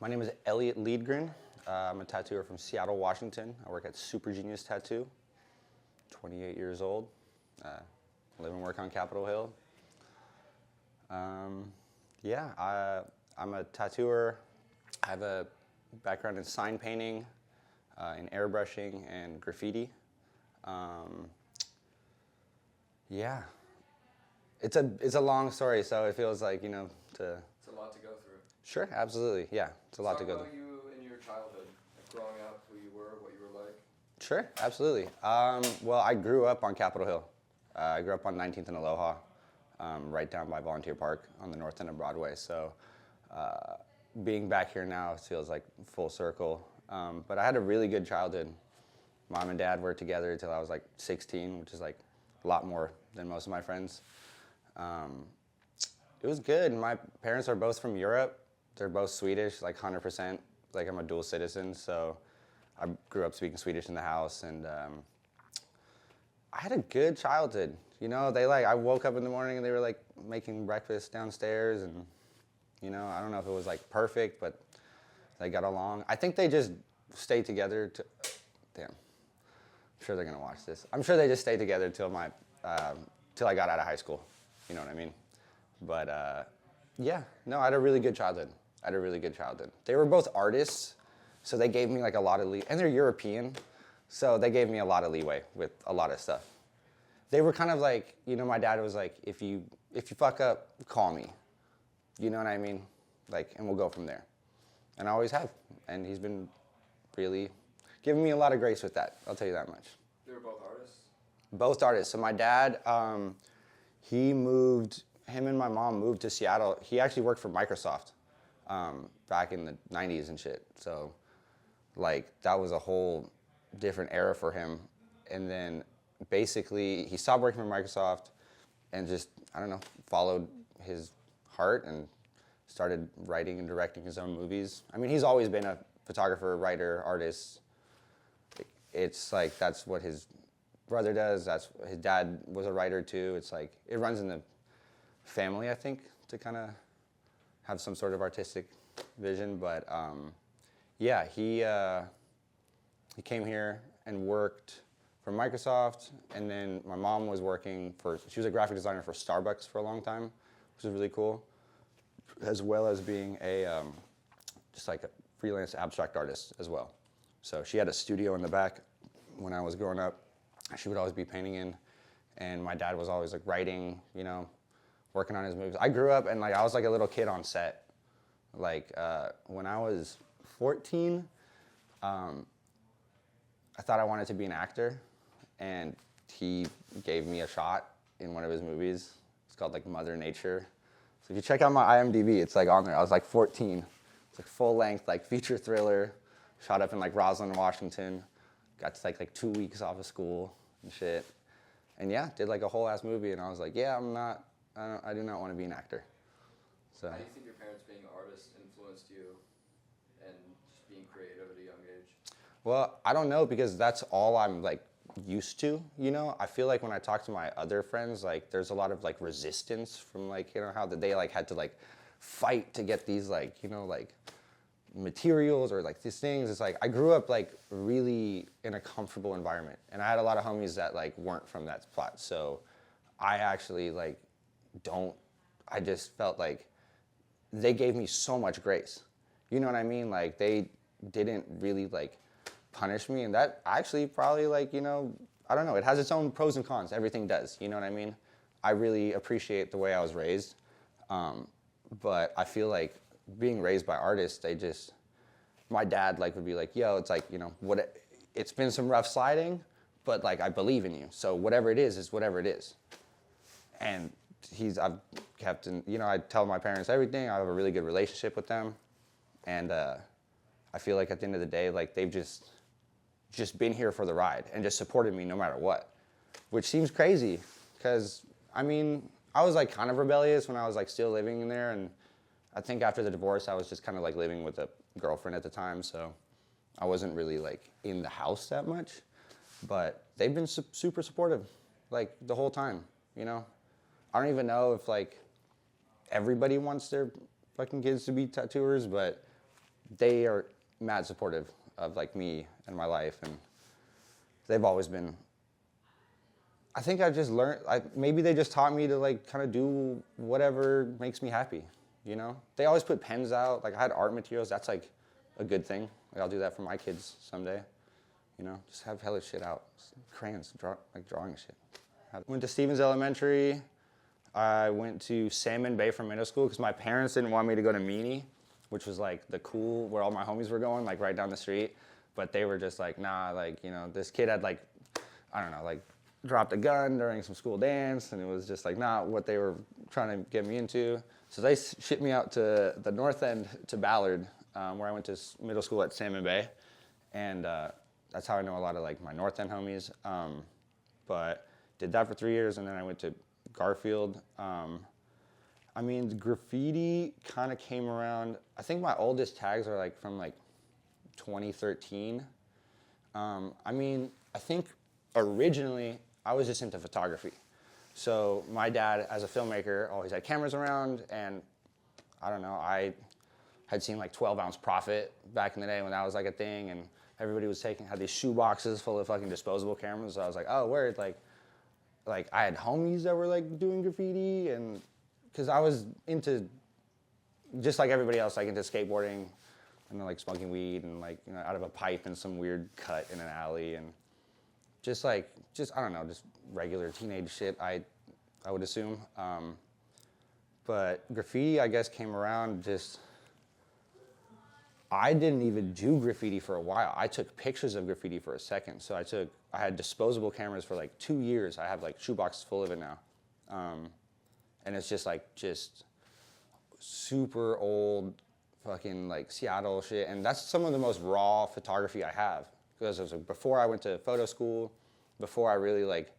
My name is Elliot Liedgren. I'm a tattooer from Seattle, Washington. I work at Super Genius Tattoo. 28 years old. Live and work on Capitol Hill. I'm a tattooer. I have a background in sign painting, in airbrushing, and graffiti. Yeah, it's a long story, so it feels like, to... It's a lot to go through. Sure, absolutely, yeah. It's a lot to go Talk through. about you in your childhood, like growing up, who you were, what you were like. Sure, absolutely. Well, I grew up on Capitol Hill. I grew up on 19th and Aloha, right down by Volunteer Park on the north end of Broadway. So being back here now feels like full circle. But I had a really good childhood. Mom and dad were together until I was like 16, which is like a lot more than most of my friends. It was good. My parents are both from Europe. They're both Swedish, like 100%. Like I'm a dual citizen, so I grew up speaking Swedish in the house, and I had a good childhood. I woke up in the morning and they were like making breakfast downstairs, and I don't know if it was like perfect, but they got along. I think they just stayed together damn. I'm sure they're gonna watch this. I'm sure they just stayed together till I got out of high school. You know what I mean? But I had a really good childhood. They were both artists, so they gave me like a lot of and they're European, so they gave me a lot of leeway with a lot of stuff. They were kind of like, my dad was like, if you fuck up, call me. You know what I mean? Like, and we'll go from there. And I always have, and he's been really giving me a lot of grace with that. I'll tell you that much. They were both artists? Both artists. So my dad, him and my mom moved to Seattle. He actually worked for Microsoft back in the 90s and shit. So, like, that was a whole different era for him. And then, basically, he stopped working for Microsoft and just, followed his heart and started writing and directing his own movies. I mean, he's always been a photographer, writer, artist. It's like, that's what his brother does. His dad was a writer, too. It's like, it runs in the family, I think, to kind of have some sort of artistic vision. But he came here and worked for Microsoft, and then my mom was she was a graphic designer for Starbucks for a long time, which was really cool, as well as being just like a freelance abstract artist as well. So she had a studio in the back when I was growing up. She would always be painting in, and my dad was always like writing, working on his movies. I grew up and I was like a little kid on set. Like when I was 14, I thought I wanted to be an actor, and he gave me a shot in one of his movies. It's called like Mother Nature. So if you check out my IMDb, it's like on there. I was like 14. It's like full length, like feature thriller. Shot up in like Roslyn, Washington. Got to take like 2 weeks off of school and shit. And yeah, did like a whole ass movie, and I was like, yeah, I do not want to be an actor. So. How do you think your parents being artists influenced you and just being creative at a young age? Well, I don't know, because that's all I'm like used to, I feel like when I talk to my other friends, like there's a lot of like resistance from like, how they like had to like fight to get these like, like materials or like these things. It's like I grew up like really in a comfortable environment, and I had a lot of homies that like weren't from that spot. So I actually like I just felt like they gave me so much grace. You know what I mean? Like they didn't really like punish me, and that actually probably like, I don't know, it has its own pros and cons. Everything does, you know what I mean? I really appreciate the way I was raised. But I feel like being raised by artists, my dad like would be like, yo, it's like, it's been some rough sliding, but like I believe in you. So whatever it is whatever it is. And I've kept I tell my parents everything. I have a really good relationship with them. And I feel like at the end of the day, like they've just been here for the ride and just supported me no matter what, which seems crazy because, I was like kind of rebellious when I was like still living in there. And I think after the divorce, I was just kind of like living with a girlfriend at the time. So I wasn't really like in the house that much, but they've been super supportive like the whole time, I don't even know if like everybody wants their fucking kids to be tattooers, but they are mad supportive of like me and my life, and they've always been. I think I just learned, maybe they just taught me to like kind of do whatever makes me happy, you know? They always put pens out, like I had art materials, that's like a good thing. Like I'll do that for my kids someday, you know? Just have hella shit out, crayons, drawing shit. Went to Stevens Elementary. I went to Salmon Bay for middle school because my parents didn't want me to go to Meany, which was like the cool, where all my homies were going, like right down the street. But they were just like, nah, like, you know, this kid had like, I don't know, like dropped a gun during some school dance, and it was just like not what they were trying to get me into. So they shipped me out to the north end to Ballard, where I went to middle school at Salmon Bay. And that's how I know a lot of like my north end homies. But did that for 3 years, and then I went to Garfield. I mean, the graffiti kind of came around. I think my oldest tags are like from like 2013. I mean, I think originally I was just into photography. So my dad, as a filmmaker, always had cameras around, and I don't know, I had seen like 12-ounce Profit back in the day when that was like a thing, and everybody was had these shoe boxes full of fucking disposable cameras. So I was like, oh, word, like I had homies that were like doing graffiti, and because I was into, just like everybody else, like into skateboarding and like smoking weed and like, you know, out of a pipe in some weird cut in an alley, and just I don't know, just regular teenage shit, I would assume. But graffiti, I guess, came around just, I didn't even do graffiti for a while. I took pictures of graffiti for a second. So I had disposable cameras for like 2 years. I have like shoeboxes full of it now. And it's just super old fucking like Seattle shit. And that's some of the most raw photography I have. Because it was like before I went to photo school, before I really like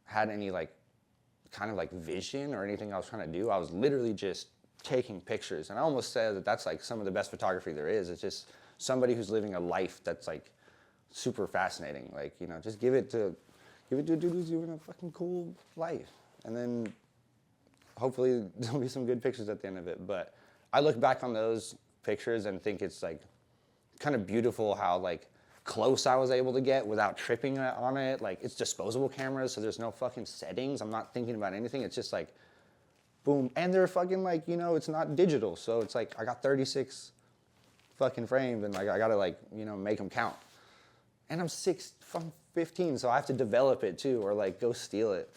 had any like kind of like vision or anything I was trying to do, I was literally just taking pictures. And I almost say that that's like some of the best photography there is. It's just somebody who's living a life that's like super fascinating. Like, you know, just give it to a dude who's living a fucking cool life. And then hopefully there'll be some good pictures at the end of it. But I look back on those pictures and think it's like kind of beautiful how like close I was able to get without tripping on it. Like, it's disposable cameras, so there's no fucking settings. I'm not thinking about anything. It's just like, boom. And they're fucking like, you know, it's not digital. So it's like, I got 36 fucking frames, and like, I gotta like, you know, make them count. And I'm 15, so I have to develop it too, or like go steal it.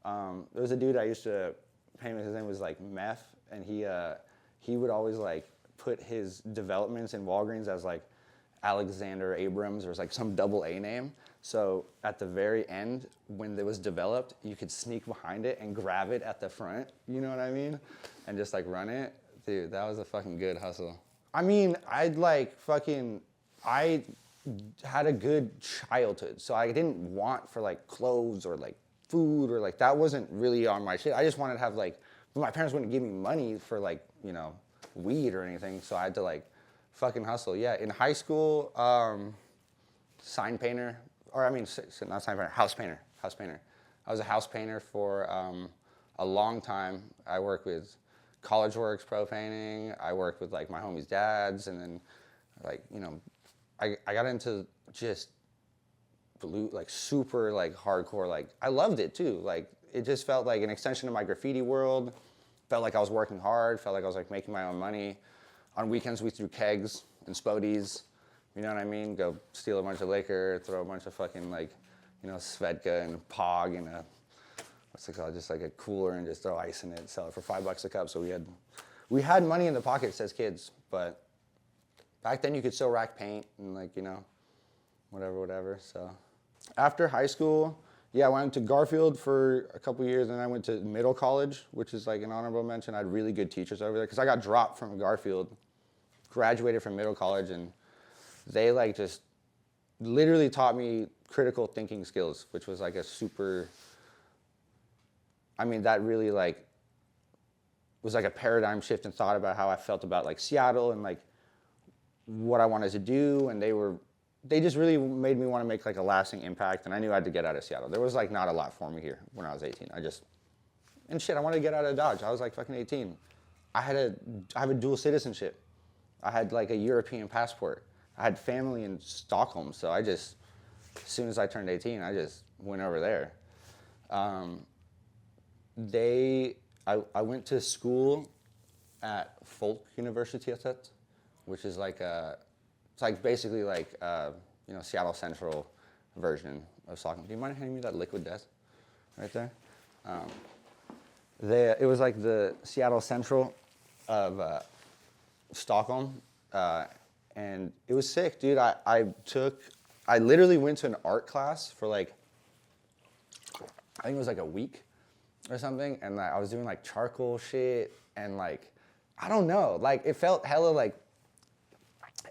There was a dude I used to paint with, his name was like Meth, and he would always like put his developments in Walgreens as like Alexander Abrams or like some double A name. So at the very end, when it was developed, you could sneak behind it and grab it at the front, you know what I mean? And just like run it. Dude, that was a fucking good hustle. I mean, I had a good childhood, so I didn't want for like clothes or like food or like, that wasn't really on my shit. I just wanted to have like, my parents wouldn't give me money for like, you know, weed or anything, so I had to like fucking hustle. Yeah, in high school, sign painter, or I mean, not sign painter, house painter. I was a house painter for a long time. I worked with College Works Pro Painting. I worked with like my homies' dads, and then like, you know, I got into just blue, like super like hardcore. Like, I loved it too. Like, it just felt like an extension of my graffiti world. Felt like I was working hard. Felt like I was like making my own money. On weekends, we threw kegs and Spodies. You know what I mean? Go steal a bunch of liquor, throw a bunch of fucking like, you know, Svedka and Pog in a, what's it called? Just like a cooler, and just throw ice in it, sell it for $5 a cup. So we had money in the pockets as kids, but back then you could still rack paint and like, you know, whatever. So after high school, yeah, I went to Garfield for a couple years, and I went to middle college, which is like an honorable mention. I had really good teachers over there because I got dropped from Garfield, graduated from middle college, and they like just literally taught me critical thinking skills, which was like a super, I mean, that really like was like a paradigm shift in thought about how I felt about like Seattle and like what I wanted to do. And they just really made me want to make like a lasting impact. And I knew I had to get out of Seattle. There was like not a lot for me here when I was 18. I wanted to get out of Dodge. I was like fucking 18. I have a dual citizenship. I had like a European passport. I had family in Stockholm, so I just, as soon as I turned 18, I just went over there. Um, I went to school at Universitetet, which is like it's like basically like Seattle Central version of Stockholm. Do you mind handing me that liquid death right there? It was like the Seattle Central of Stockholm, and it was sick, dude. I literally went to an art class for like, I think it was like a week or something, and like, I was doing like charcoal shit, and like, I don't know, like it felt hella like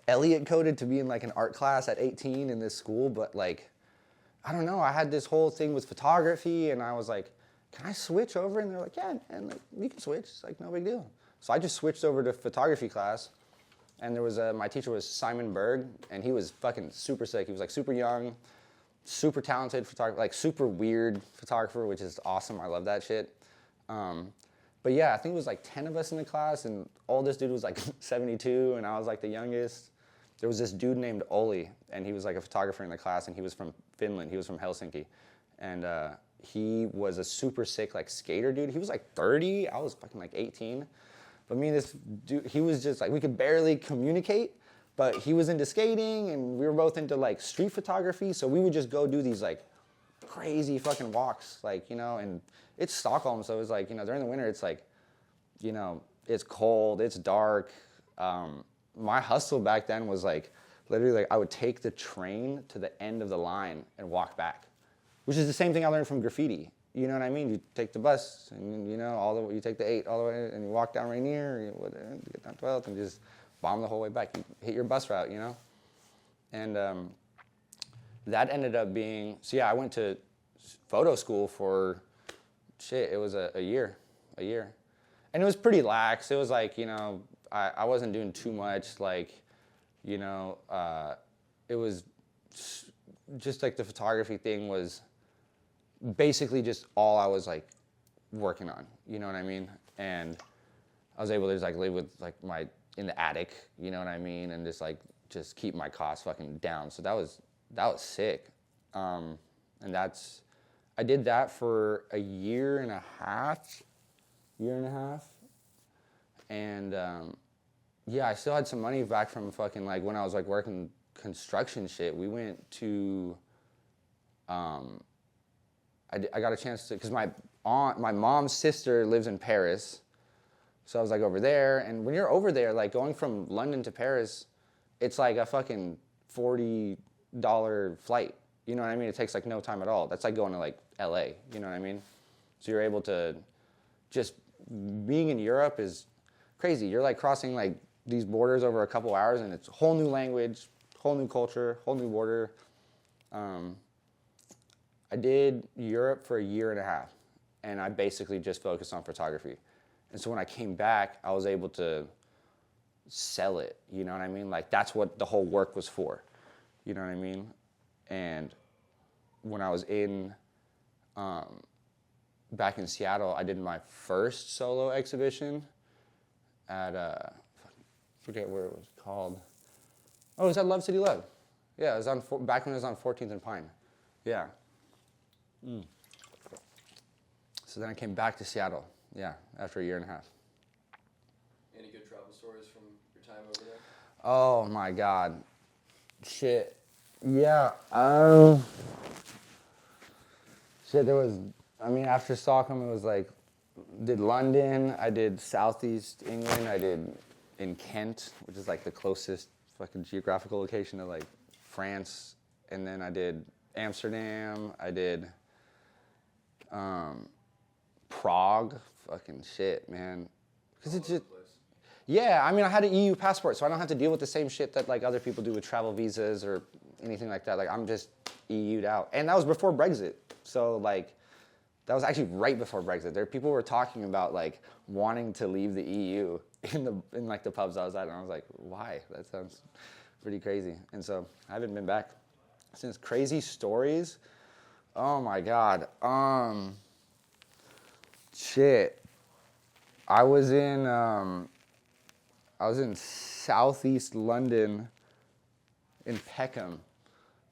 Elliot coded to be in like an art class at 18 in this school, but like, I don't know, I had this whole thing with photography, and I was like, can I switch over? And they're like, yeah, and like, you can switch, it's like no big deal. So I just switched over to photography class, and there was my teacher was Simon Berg, and he was fucking super sick. He was like super young, super talented photographer, like super weird photographer, which is awesome. I love that shit. But yeah, I think it was like 10 of us in the class, and oldest dude was like 72, and I was like the youngest. There was this dude named Oli, and he was like a photographer in the class, and he was from Finland. He was from Helsinki, and he was a super sick like skater dude. He was like 30. I was fucking like 18. But me and this dude, he was just like, we could barely communicate, but he was into skating, and we were both into like street photography, so we would just go do these like crazy fucking walks, like, and it's Stockholm, so it's like, during the winter, it's like, it's cold, it's dark. My hustle back then was like, literally like, I would take the train to the end of the line and walk back, which is the same thing I learned from graffiti. You know what I mean? You take the bus, and you take the 8 all the way, and you walk down Rainier, you get down 12th, and just bomb the whole way back. You hit your bus route, And that ended up being, so yeah, I went to photo school for, it was a year. And it was pretty lax. It was like, I wasn't doing too much, like, it was just like the photography thing was basically just all I was like working on, you know what I mean? And I was able to just like live with like in the attic, you know what I mean? And just keep my costs fucking down. So that was sick. And I did that for a year and a half. And yeah, I still had some money back from fucking like when I was like working construction shit. We went to, I got a chance to, because my mom's sister lives in Paris, so I was like over there, and when you're over there, like going from London to Paris, it's like a fucking $40 flight, you know what I mean? It takes like no time at all. That's like going to like LA, you know what I mean? So you're able to, just being in Europe is crazy. You're like crossing like these borders over a couple hours, and it's a whole new language, whole new culture, whole new border. I did Europe for a year and a half, and I basically just focused on photography. And so when I came back, I was able to sell it, you know what I mean? Like, that's what the whole work was for, you know what I mean? And when I was back in Seattle, I did my first solo exhibition at, I forget where it was called. Oh, it was at Love City Love. Yeah, it was back when it was on 14th and Pine. Yeah. So then I came back to Seattle, yeah, after a year and a half. Any good travel stories from your time over there? Oh my God. Shit. Yeah. There was, after Stockholm, it was like, did London, I did Southeast England, I did in Kent, which is like the closest fucking geographical location to like France, and then I did Amsterdam, I did Prague, fucking shit, man. Because it's just, yeah, I had an EU passport, so I don't have to deal with the same shit that like other people do with travel visas or anything like that. Like, I'm just EU'd out. And that was before Brexit. So like, that was actually right before Brexit. People were talking about like wanting to leave the EU in like the pubs I was at, and I was like, why? That sounds pretty crazy. And so I haven't been back since. Crazy stories. Oh my God. Shit. I was in I was in southeast London in Peckham,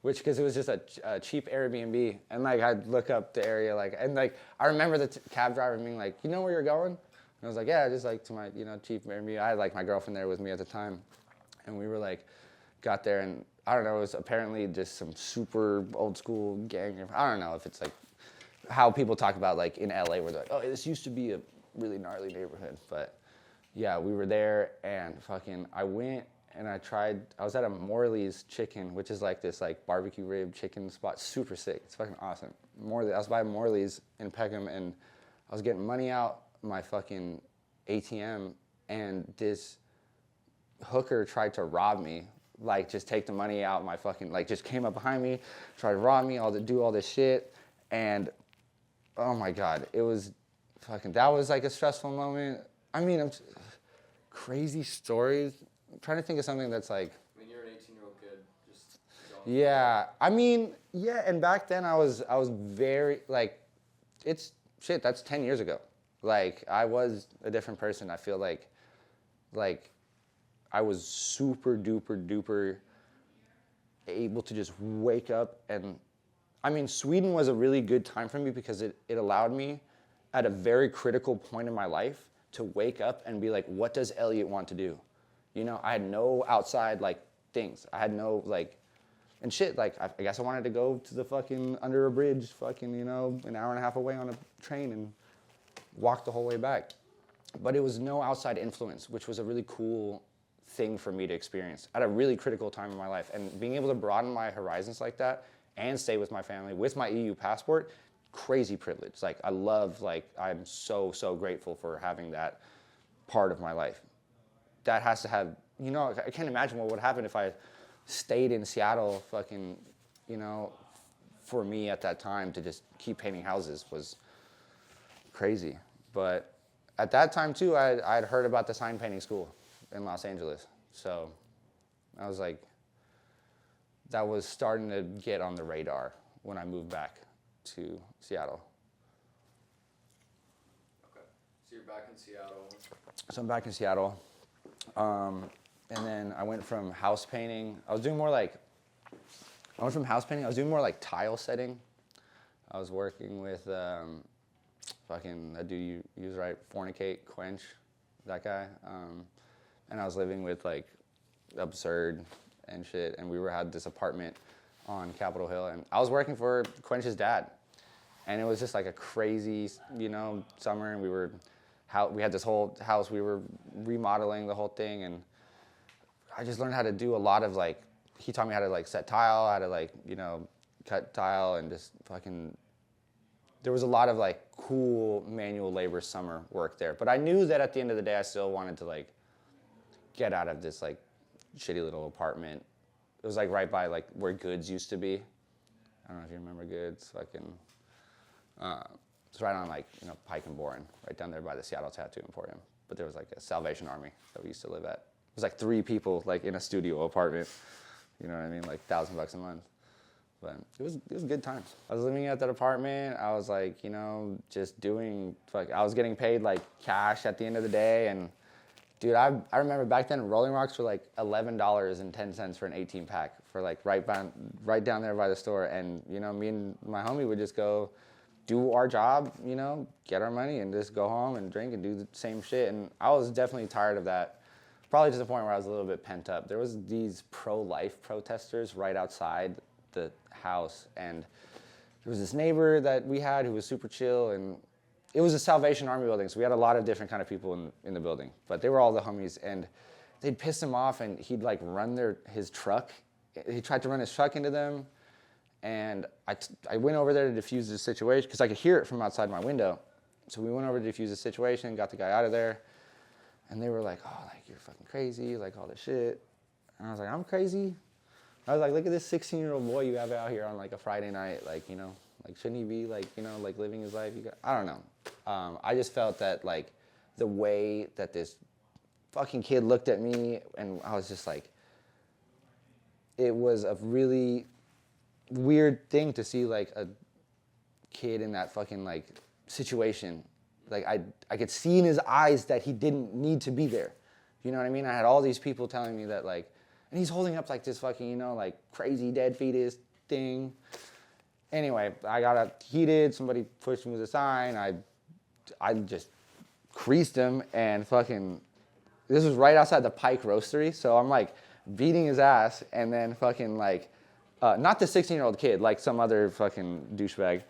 which, because it was just a cheap Airbnb. And like, I'd look up the area, like, and like, I remember the cab driver being like, you know where you're going? And I was like, yeah, just like to my, cheap Airbnb. I had like my girlfriend there with me at the time. And we were like, got there, and I don't know, it was apparently just some super old school gang. I don't know if it's like how people talk about like in LA where they're like, oh, this used to be a really gnarly neighborhood. But yeah, we were there, and fucking, I went and I was at a Morley's Chicken, which is like this like barbecue rib chicken spot, super sick. It's fucking awesome. I was by Morley's in Peckham, and I was getting money out my fucking ATM, and this hooker tried to rob me, like just take the money out my fucking, like just came up behind me, tried to rob me, do all this shit. And oh my God, it was fucking, that was like a stressful moment. I mean, crazy stories. I'm trying to think of something that's like. I mean, you're an 18-year-old kid, just going. Yeah, I mean, yeah, and back then I was very, like, it's, shit, that's 10 years ago. Like, I was a different person. I feel like I was super duper duper able to just wake up. And I mean, Sweden was a really good time for me because it allowed me at a very critical point in my life to wake up and be like, what does Elliot want to do? I had no outside like things. I had no like, and shit, like I guess I wanted to go to the fucking under a bridge fucking, an hour and a half away on a train and walk the whole way back. But it was no outside influence, which was a really cool thing for me to experience at a really critical time in my life. And being able to broaden my horizons like that and stay with my family with my EU passport, crazy privilege. Like I'm so, so grateful for having that part of my life. That has to have, I can't imagine what would happen if I stayed in Seattle fucking, for me at that time to just keep painting houses was crazy. But at that time too, I'd heard about the sign painting school in Los Angeles. So I was like, that was starting to get on the radar when I moved back to Seattle. Okay, so you're back in Seattle. So I'm back in Seattle. And then I went from house painting. I went from house painting, I was doing more like tile setting. I was working with fucking that dude you use, right? Fornicate, Quench, that guy. And I was living with like Absurd and shit, and we had this apartment on Capitol Hill, and I was working for Quench's dad. And it was just like a crazy, summer, and we had this whole house, we were remodeling the whole thing, and I just learned how to do a lot of like, he taught me how to like set tile, how to like, cut tile, and just fucking, there was a lot of like cool manual labor summer work there. But I knew that at the end of the day, I still wanted to like get out of this like shitty little apartment. It was like right by like where Goods used to be. I don't know if you remember Goods, fucking, it's right on like, Pike and Boren, right down there by the Seattle Tattoo Emporium. But there was like a Salvation Army that we used to live at. It was like 3 people like in a studio apartment. You know what I mean? Like $1,000 a month. But it was good times. I was living at that apartment. I was like, just doing, I was getting paid like cash at the end of the day. And dude, I remember back then Rolling Rocks were like $11.10 for an 18 pack for like right down there by the store. And, me and my homie would just go do our job, get our money and just go home and drink and do the same shit. And I was definitely tired of that. Probably to the point where I was a little bit pent up. There was these pro-life protesters right outside the house, and there was this neighbor that we had who was super chill, and it was a Salvation Army building, so we had a lot of different kind of people in the building, but they were all the homies, and they'd piss him off, and he'd like run his truck. He tried to run his truck into them, and I went over there to defuse the situation because I could hear it from outside my window. So we went over to defuse the situation, got the guy out of there. And they were like, oh, like, you're fucking crazy, like, all this shit. And I was like, I'm crazy? I was like, look at this 16-year-old boy you have out here on, like, a Friday night. Like, like, shouldn't he be, like, like, living his life? I don't know. I just felt that, like, the way that this fucking kid looked at me, and I was just like, it was a really weird thing to see, like, a kid in that fucking, like, situation. Like, I could see in his eyes that he didn't need to be there. You know what I mean? I had all these people telling me that, like, and he's holding up like this fucking, you know, like crazy dead fetus thing. Anyway, I got heated. Somebody pushed me with a sign. I just creased him and fucking, this was right outside the Pike Roastery. So I'm like beating his ass and then fucking like, not the 16-year-old kid, like some other fucking douchebag.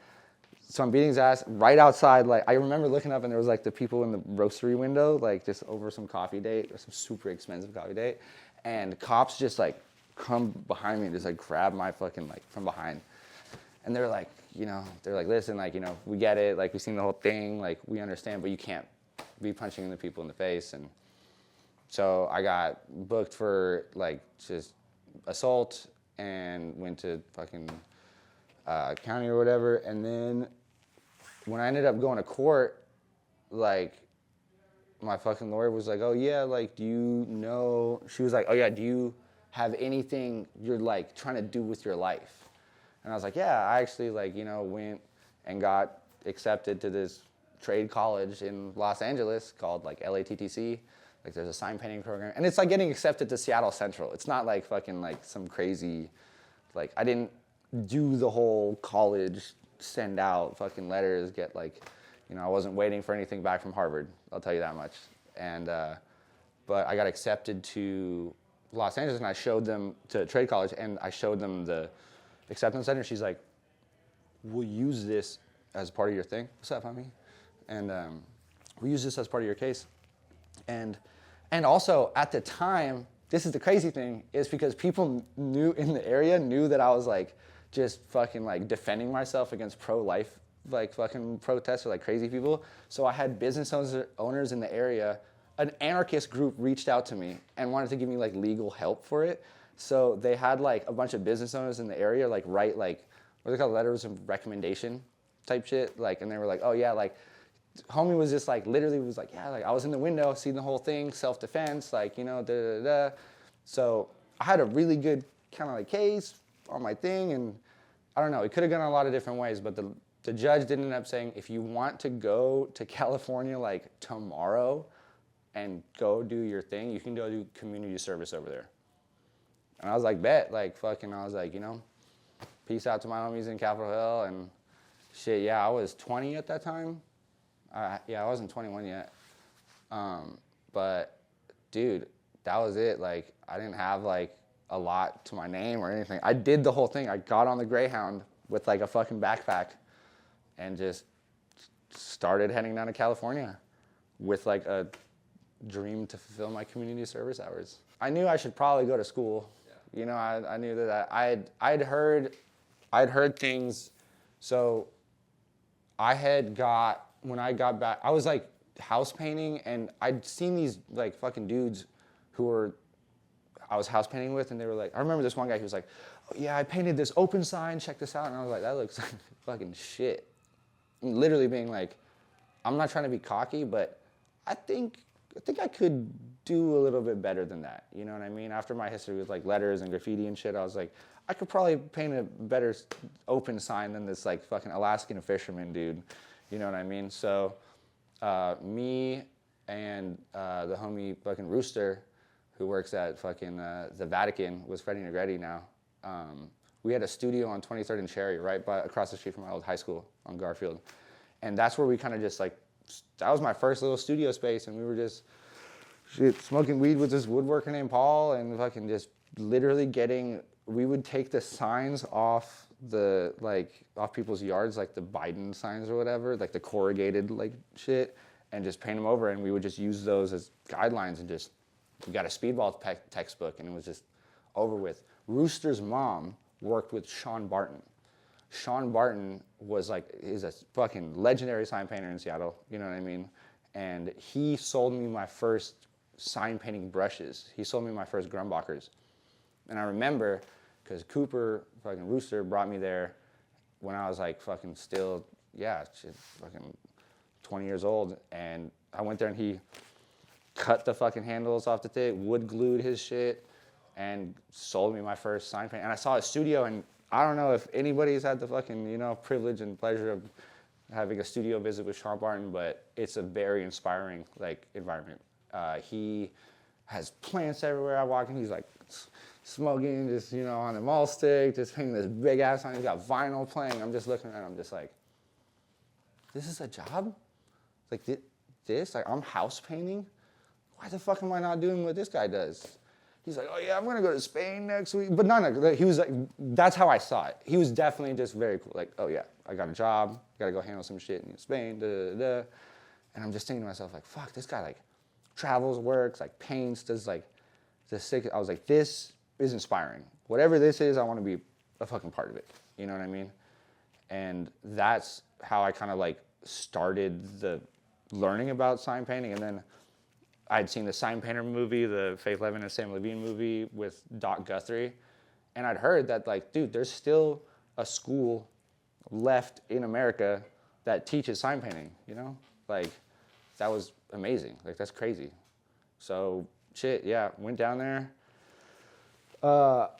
So I'm beating his ass right outside. Like, I remember looking up and there was like the people in the roastery window, like just over some coffee date or some super expensive coffee date. And cops just like come behind me and just like grab my fucking like from behind. And they're like, you know, they're like, listen, like, you know, we get it. Like, we've seen the whole thing. Like, we understand, but you can't be punching the people in the face. And so I got booked for like just assault and went to fucking county or whatever. And then when I ended up going to court, like, my fucking lawyer was like, oh yeah, like, do you know, she was like, oh yeah, do you have anything you're like trying to do with your life? And I was like, yeah, I actually like, you know, went and got accepted to this trade college in Los Angeles called like LATTC. Like, there's a sign painting program. And it's like getting accepted to Seattle Central. It's not like fucking like some crazy, like, I didn't do the whole college send out fucking letters, get like, you know, I wasn't waiting for anything back from Harvard, I'll tell you that much. And, but I got accepted to Los Angeles and I showed them to trade college and I showed them the acceptance letter. She's like, we'll use this as part of your thing. What's up, homie? And we'll use this as part of your case. And also at the time, this is the crazy thing, is because people knew in the area knew that I was like just fucking like defending myself against pro-life like fucking protests or like crazy people. So I had business owners in the area. An anarchist group reached out to me and wanted to give me like legal help for it. So they had like a bunch of business owners in the area like write like, what are they called, letters of recommendation type shit. Like, and they were like, oh yeah, like homie was just like, literally was like, yeah, like I was in the window, seeing the whole thing, self-defense, like, you know, da da da. So I had a really good kind of like case on my thing, and I don't know, it could have gone a lot of different ways, but the judge did end up saying, if you want to go to California like tomorrow and go do your thing, you can go do community service over there. And I was like, bet, like fucking, I was like, you know, peace out to my homies in Capitol Hill and shit. Yeah, I was 20 at that time. Yeah, I wasn't 21 yet. But dude, that was it. Like, I didn't have like a lot to my name or anything. I did the whole thing. I got on the Greyhound with like a fucking backpack and just started heading down to California with like a dream to fulfill my community service hours. I knew I should probably go to school. Yeah. You know, I knew that I'd heard things. So when I got back, I was like house painting and I'd seen these like fucking dudes I was house painting with, and they were like, I remember this one guy who was like, oh, yeah, I painted this open sign, check this out. And I was like, that looks like fucking shit. And literally being like, I'm not trying to be cocky, but I think I could do a little bit better than that. You know what I mean? After my history with like letters and graffiti and shit, I was like, I could probably paint a better open sign than this like fucking Alaskan fisherman dude. You know what I mean? So me and the homie fucking Rooster, who works at fucking the Vatican, was Freddie Negretti now. We had a studio on 23rd and Cherry, right across the street from my old high school on Garfield. And that's where we kind of just like, that was my first little studio space, and we were just smoking weed with this woodworker named Paul and fucking just literally we would take the signs off off people's yards, like the Biden signs or whatever, like the corrugated like shit, and just paint them over, and we would just use those as guidelines and just, we got a speedball textbook, and it was just over with. Rooster's mom worked with Sean Barton. Sean Barton is a fucking legendary sign painter in Seattle, you know what I mean? And he sold me my first sign painting brushes. He sold me my first Grumbachers. And I remember, because Cooper, fucking Rooster, brought me there when I was like fucking still, fucking 20 years old. And I went there and he cut the fucking handles off the thing, wood glued his shit, and sold me my first sign paint. And I saw a studio, and I don't know if anybody's had the fucking, you know, privilege and pleasure of having a studio visit with Sean Barton, but it's a very inspiring like environment. He has plants everywhere I walk in. He's like smoking, just, you know, on a mall stick, just painting this big ass sign. He's got vinyl playing. I'm just looking at him, I'm just like, this is a job? Like this? Like I'm house painting? Why the fuck am I not doing what this guy does? He's like, oh yeah, I'm gonna go to Spain next week. But he was like, that's how I saw it. He was definitely just very cool. Like, oh yeah, I got a job, gotta go handle some shit in Spain, da da da. And I'm just thinking to myself, like, fuck, this guy like travels, works, like paints, does like the sick. I was like, this is inspiring. Whatever this is, I wanna be a fucking part of it. You know what I mean? And that's how I kind of like started the learning about sign painting. And then I'd seen the Sign Painter movie, the Faith Levin and Sam Levine movie with Doc Guthrie. And I'd heard that, like, dude, there's still a school left in America that teaches sign painting, you know? Like, that was amazing. Like, that's crazy. So, shit, yeah, went down there.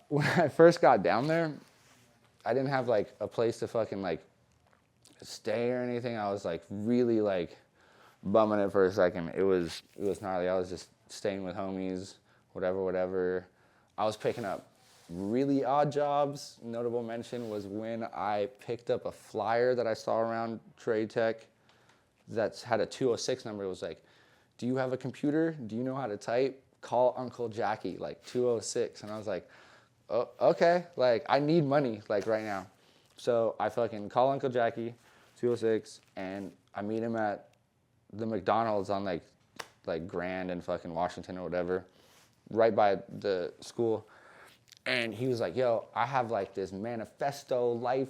When I first got down there, I didn't have, like, a place to fucking, like, stay or anything. I was, like, really, like, bumming it for a second. It was gnarly. I was just staying with homies, whatever. I was picking up really odd jobs. Notable mention was when I picked up a flyer that I saw around Trade Tech that had a 206 number. It was like, do you have a computer? Do you know how to type? Call Uncle Jackie, like 206. And I was like, oh, okay. Like, I need money, like, right now. So I fucking call Uncle Jackie, 206, and I meet him at the McDonald's on like Grand and fucking Washington or whatever, right by the school. And he was like, yo, I have like this manifesto life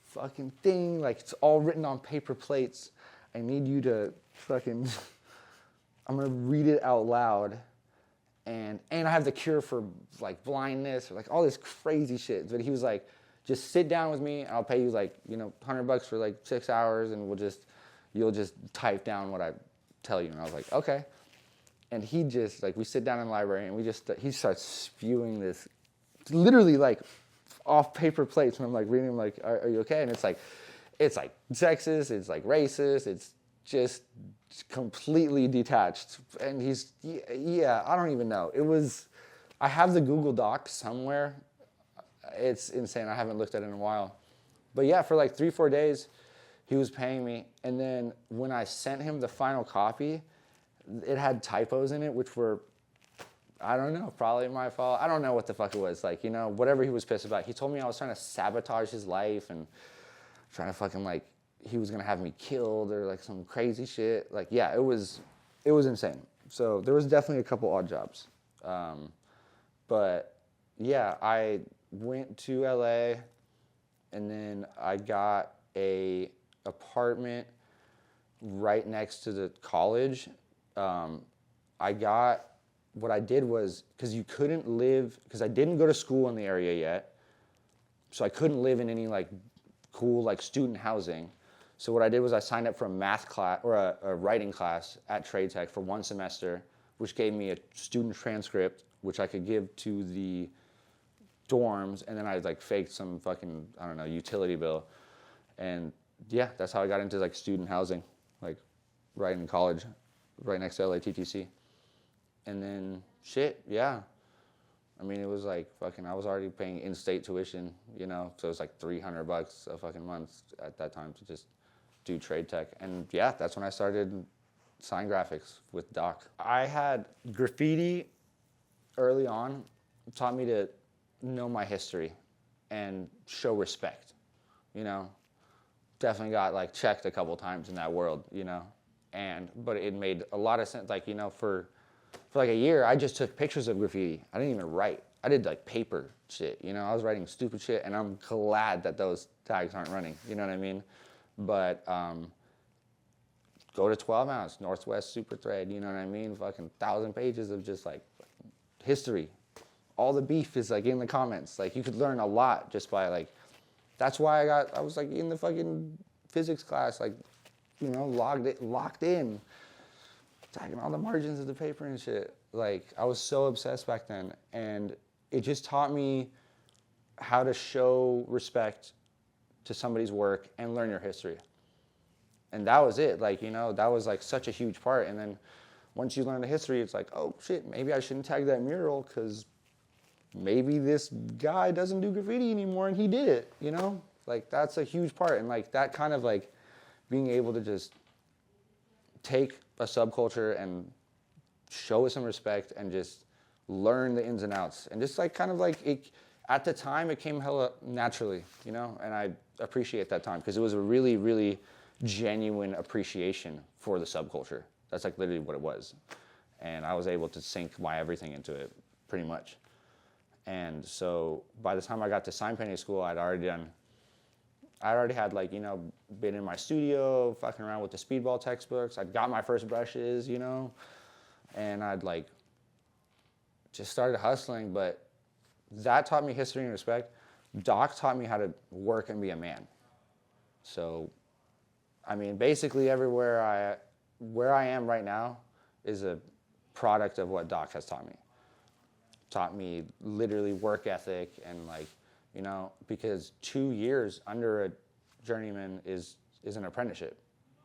fucking thing. Like it's all written on paper plates. I need you to fucking, I'm gonna read it out loud. And I have the cure for like blindness or like all this crazy shit. But he was like, just sit down with me and I'll pay you like, you know, $100 for like 6 hours and you'll just type down what I tell you. And I was like, okay. And he just, like, we sit down in the library and he starts spewing this, literally, like, off paper plates. And I'm, like, reading, I'm like, are you okay? And it's, like, sexist, it's, like, racist, it's just completely detached. And yeah, I don't even know. I have the Google Doc somewhere. It's insane. I haven't looked at it in a while. But, yeah, for, like, 3-4 days, he was paying me, and then when I sent him the final copy, it had typos in it, which were, I don't know, probably my fault. I don't know what the fuck it was. Like, you know, whatever he was pissed about. He told me I was trying to sabotage his life and trying to fucking, like, he was going to have me killed or, like, some crazy shit. Like, yeah, it was insane. So there was definitely a couple odd jobs. But, yeah, I went to L.A., and then I got a apartment right next to the college. What I did was, because you couldn't live, because I didn't go to school in the area yet, so I couldn't live in any like cool like student housing. So what I did was I signed up for a math class or a writing class at Trade Tech for 1 semester, which gave me a student transcript, which I could give to the dorms, and then I like faked some fucking, I don't know, utility bill. And yeah, that's how I got into like student housing, like right in college, right next to LATTC. And then shit, yeah. I mean, it was like fucking, I was already paying in-state tuition, you know, so it was like $300 a fucking month at that time to just do Trade Tech. And yeah, that's when I started sign graphics with Doc. I had graffiti early on, taught me to know my history and show respect, you know. Definitely got like checked a couple times in that world, you know, but it made a lot of sense. Like, you know, for like a year, I just took pictures of graffiti. I didn't even write. I did like paper shit, you know. I was writing stupid shit, and I'm glad that those tags aren't running. You know what I mean? But go to 12 ounce Northwest Super Thread. You know what I mean? Fucking 1,000 pages of just like history. All the beef is like in the comments. Like you could learn a lot just by like. That's why I was like in the fucking physics class, like, you know, locked in, tagging all the margins of the paper and shit. Like, I was so obsessed back then. And it just taught me how to show respect to somebody's work and learn your history. And that was it. Like, you know, that was like such a huge part. And then once you learn the history, it's like, oh shit, maybe I shouldn't tag that mural because maybe this guy doesn't do graffiti anymore and he did it, you know? Like that's a huge part. And like that kind of like being able to just take a subculture and show it some respect and just learn the ins and outs. And just like kind of like it, at the time it came hella naturally, you know? And I appreciate that time because it was a really, really genuine appreciation for the subculture. That's like literally what it was. And I was able to sink my everything into it pretty much. And so by the time I got to sign painting school, I already had like, you know, been in my studio, fucking around with the speedball textbooks. I'd got my first brushes, you know, and I'd like just started hustling. But that taught me history and respect. Doc taught me how to work and be a man. So, I mean, basically everywhere where I am right now is a product of what Doc has taught me. Taught me literally work ethic and like, you know, because 2 years under a journeyman is an apprenticeship.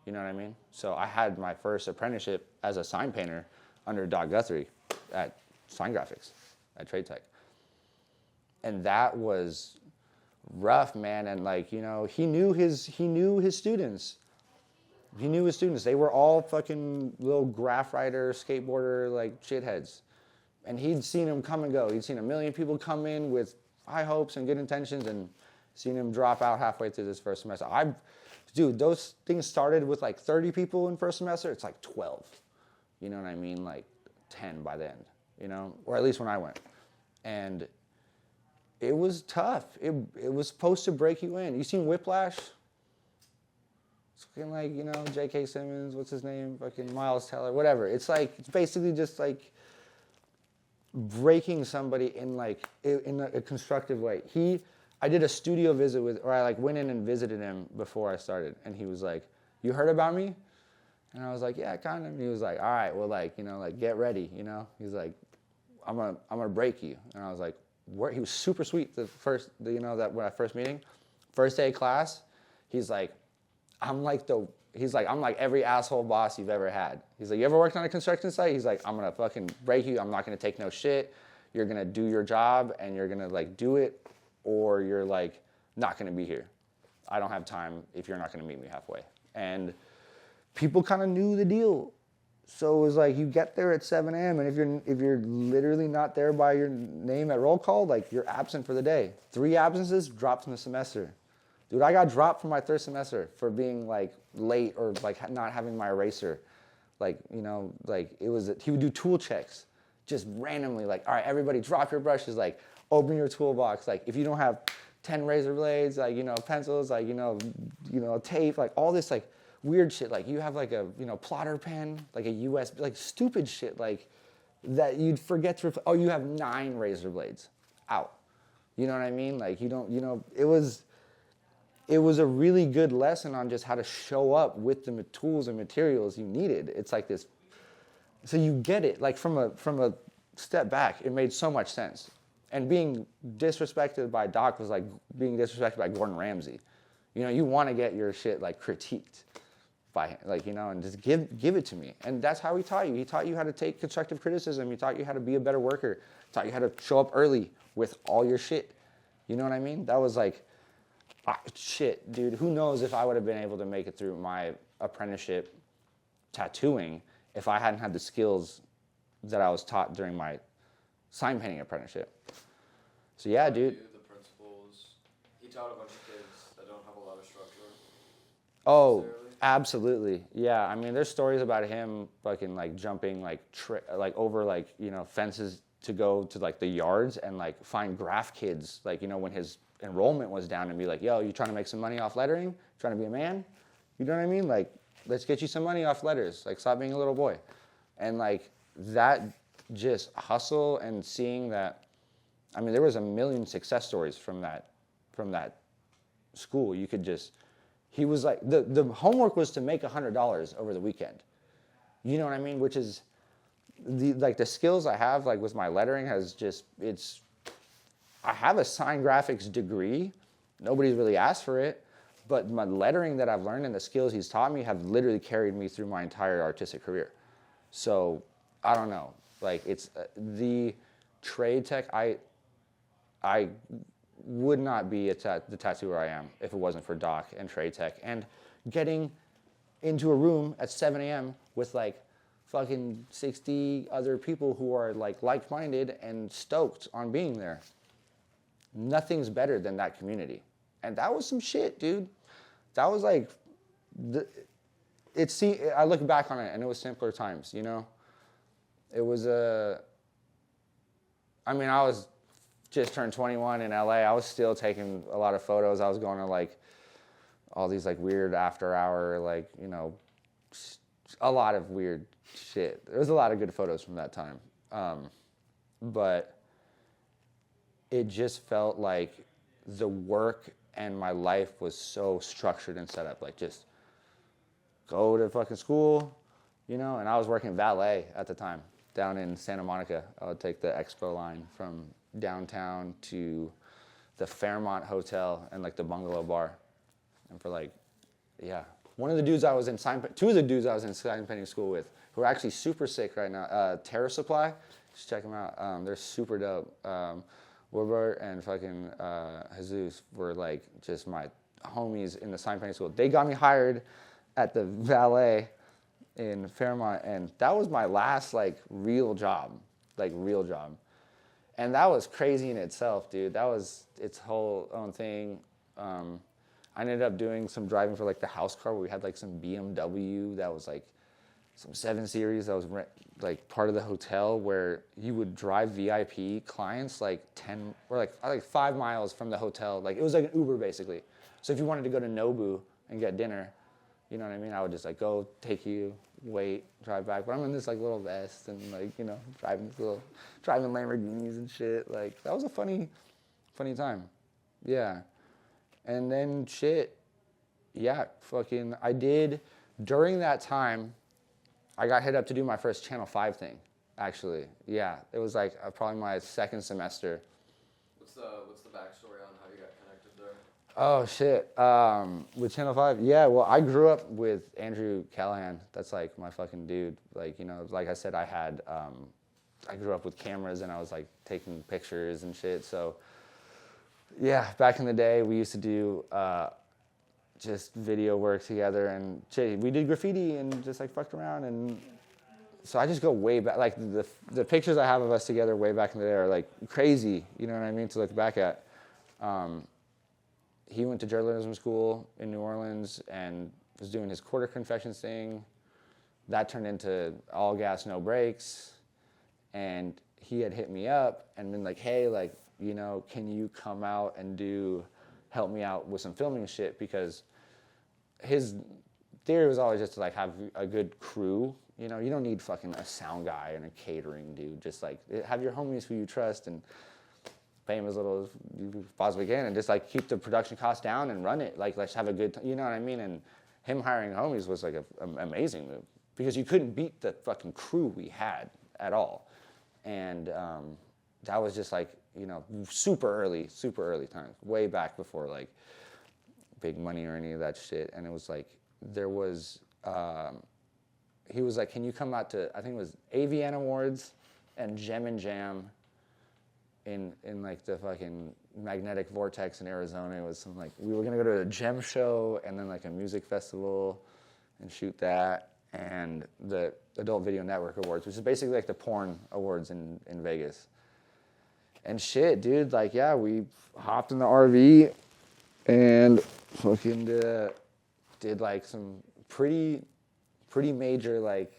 You know what I mean? So I had my first apprenticeship as a sign painter under Doc Guthrie at Sign Graphics at Trade Tech. And that was rough, man. And like, you know, he knew his students. He knew his students. They were all fucking little graph writer, skateboarder, like shitheads. And he'd seen them come and go. He'd seen a million people come in with high hopes and good intentions and seen them drop out halfway through this first semester. Dude, those things started with like 30 people in first semester. It's like 12. You know what I mean? Like 10 by the end, you know? Or at least when I went. And it was tough. It was supposed to break you in. You seen Whiplash? It's fucking like, you know, J.K. Simmons, what's his name? Fucking Miles Teller, whatever. It's like, it's basically just like breaking somebody in like, in a constructive way. I did a studio visit or I like went in and visited him before I started. And he was like, you heard about me? And I was like, yeah, kind of. And he was like, all right, well, like, you know, like get ready, you know? He's like, I'm gonna break you. And I was like, what? He was super sweet you know, that when I first meeting, first day of class, he's like, I'm like every asshole boss you've ever had. He's like, you ever worked on a construction site? He's like, I'm gonna fucking break you. I'm not gonna take no shit. You're gonna do your job and you're gonna like do it, or you're like not gonna be here. I don't have time if you're not gonna meet me halfway. And people kind of knew the deal. So it was like you get there at 7 a.m. and if you're literally not there by your name at roll call, like you're absent for the day. 3 absences, dropped in the semester. Dude, I got dropped from my third semester for being like late or like not having my eraser. Like, you know, like he would do tool checks just randomly. Like, all right, everybody drop your brushes, like open your toolbox. Like if you don't have 10 razor blades, like, you know, pencils, like, you know, tape, like all this like weird shit. Like you have like a, you know, plotter pen, like a USB, like stupid shit like that you'd forget to, you have 9 razor blades out. You know what I mean? Like you don't, you know, it was a really good lesson on just how to show up with the tools and materials you needed. It's like this, so you get it, like from a step back, it made so much sense. And being disrespected by Doc was like being disrespected by Gordon Ramsay. You know, you want to get your shit like critiqued by him, like, you know, and just give it to me. And that's how he taught you. He taught you how to take constructive criticism. He taught you how to be a better worker. He taught you how to show up early with all your shit. You know what I mean? That was like, shit, dude, who knows if I would have been able to make it through my apprenticeship tattooing if I hadn't had the skills that I was taught during my sign painting apprenticeship. So yeah, dude. The principles, he taught a bunch of kids that don't have a lot of structure. Oh, absolutely. Yeah, I mean, there's stories about him fucking like jumping like over like, you know, fences to go to like the yards and like find graph kids, like, you know, when his enrollment was down, and be like, yo, you trying to make some money off lettering? Trying to be a man? You know what I mean? Like, let's get you some money off letters. Like, stop being a little boy. And like that just hustle and seeing that, I mean, there was a million success stories from that school. You could just, he was like, the homework was to make $100 over the weekend. You know what I mean? Which is the skills I have, like with my lettering has just, I have a sign graphics degree. Nobody's really asked for it, but my lettering that I've learned and the skills he's taught me have literally carried me through my entire artistic career. So I don't know. Like it's the trade tech. I would not be the tattooer I am if it wasn't for Doc and trade tech and getting into a room at 7 a.m. with like fucking 60 other people who are like-minded and stoked on being there. Nothing's better than that community. And that was some shit, dude. That was like, I look back on it and it was simpler times, you know? It was I was just turned 21 in LA. I was still taking a lot of photos. I was going to like all these like weird after hour, like, you know, a lot of weird shit. There was a lot of good photos from that time. But it just felt like the work and my life was so structured and set up. Like just go to fucking school, you know, and I was working valet at the time down in Santa Monica. I would take the Expo line from downtown to the Fairmont Hotel and like the Bungalow Bar. And for like, yeah. Two of the dudes I was in sign painting school with who are actually super sick right now. Terror Supply, just check them out. They're super dope. Wilbur and fucking Jesus were like just my homies in the sign painting school. They got me hired at the valet in Fairmont, and that was my last like real job. And that was crazy in itself, dude. That was its whole own thing. I ended up doing some driving for like the house car where we had like some BMW that was like some 7 Series that was like part of the hotel where you would drive VIP clients like 10 or like 5 miles from the hotel. Like it was like an Uber basically. So if you wanted to go to Nobu and get dinner, you know what I mean? I would just like go take you, wait, drive back. But I'm in this like little vest and like, you know, driving Lamborghinis and shit. Like that was a funny time. Yeah. And then I did, during that time, I got hit up to do my first Channel 5 thing, actually. Yeah, it was like probably my second semester. What's the backstory on how you got connected there? Oh, shit. With Channel 5? Yeah, well, I grew up with Andrew Callahan. That's like my fucking dude. Like, you know, like I said, I grew up with cameras and I was like taking pictures and shit, so... Yeah, back in the day, we used to do just video work together, and we did graffiti and just like fucked around. And so I just go way back. Like the pictures I have of us together way back in the day are like crazy. You know what I mean? To look back at. He went to journalism school in New Orleans and was doing his quarter confections thing. That turned into all gas, no brakes. And he had hit me up and been like, hey, like, you know, can you come out and help me out with some filming shit? Because his theory was always just to like have a good crew. You know, you don't need fucking a sound guy and a catering dude. Just like have your homies who you trust and pay them as little as you possibly can and just like keep the production costs down and run it. Like let's have a good time. You know what I mean? And him hiring homies was like an amazing move because you couldn't beat the fucking crew we had at all. And that was just like, you know, super early times, way back before like big money or any of that shit. And it was like, he was like, can you come out to, I think it was AVN Awards and Gem and Jam in like the fucking magnetic vortex in Arizona. It was some like, we were gonna go to a Gem show and then like a music festival and shoot that. And the Adult Video Network Awards, which is basically like the porn awards in Vegas. And shit, dude, like, yeah, we hopped in the RV and fucking did like some pretty major, like,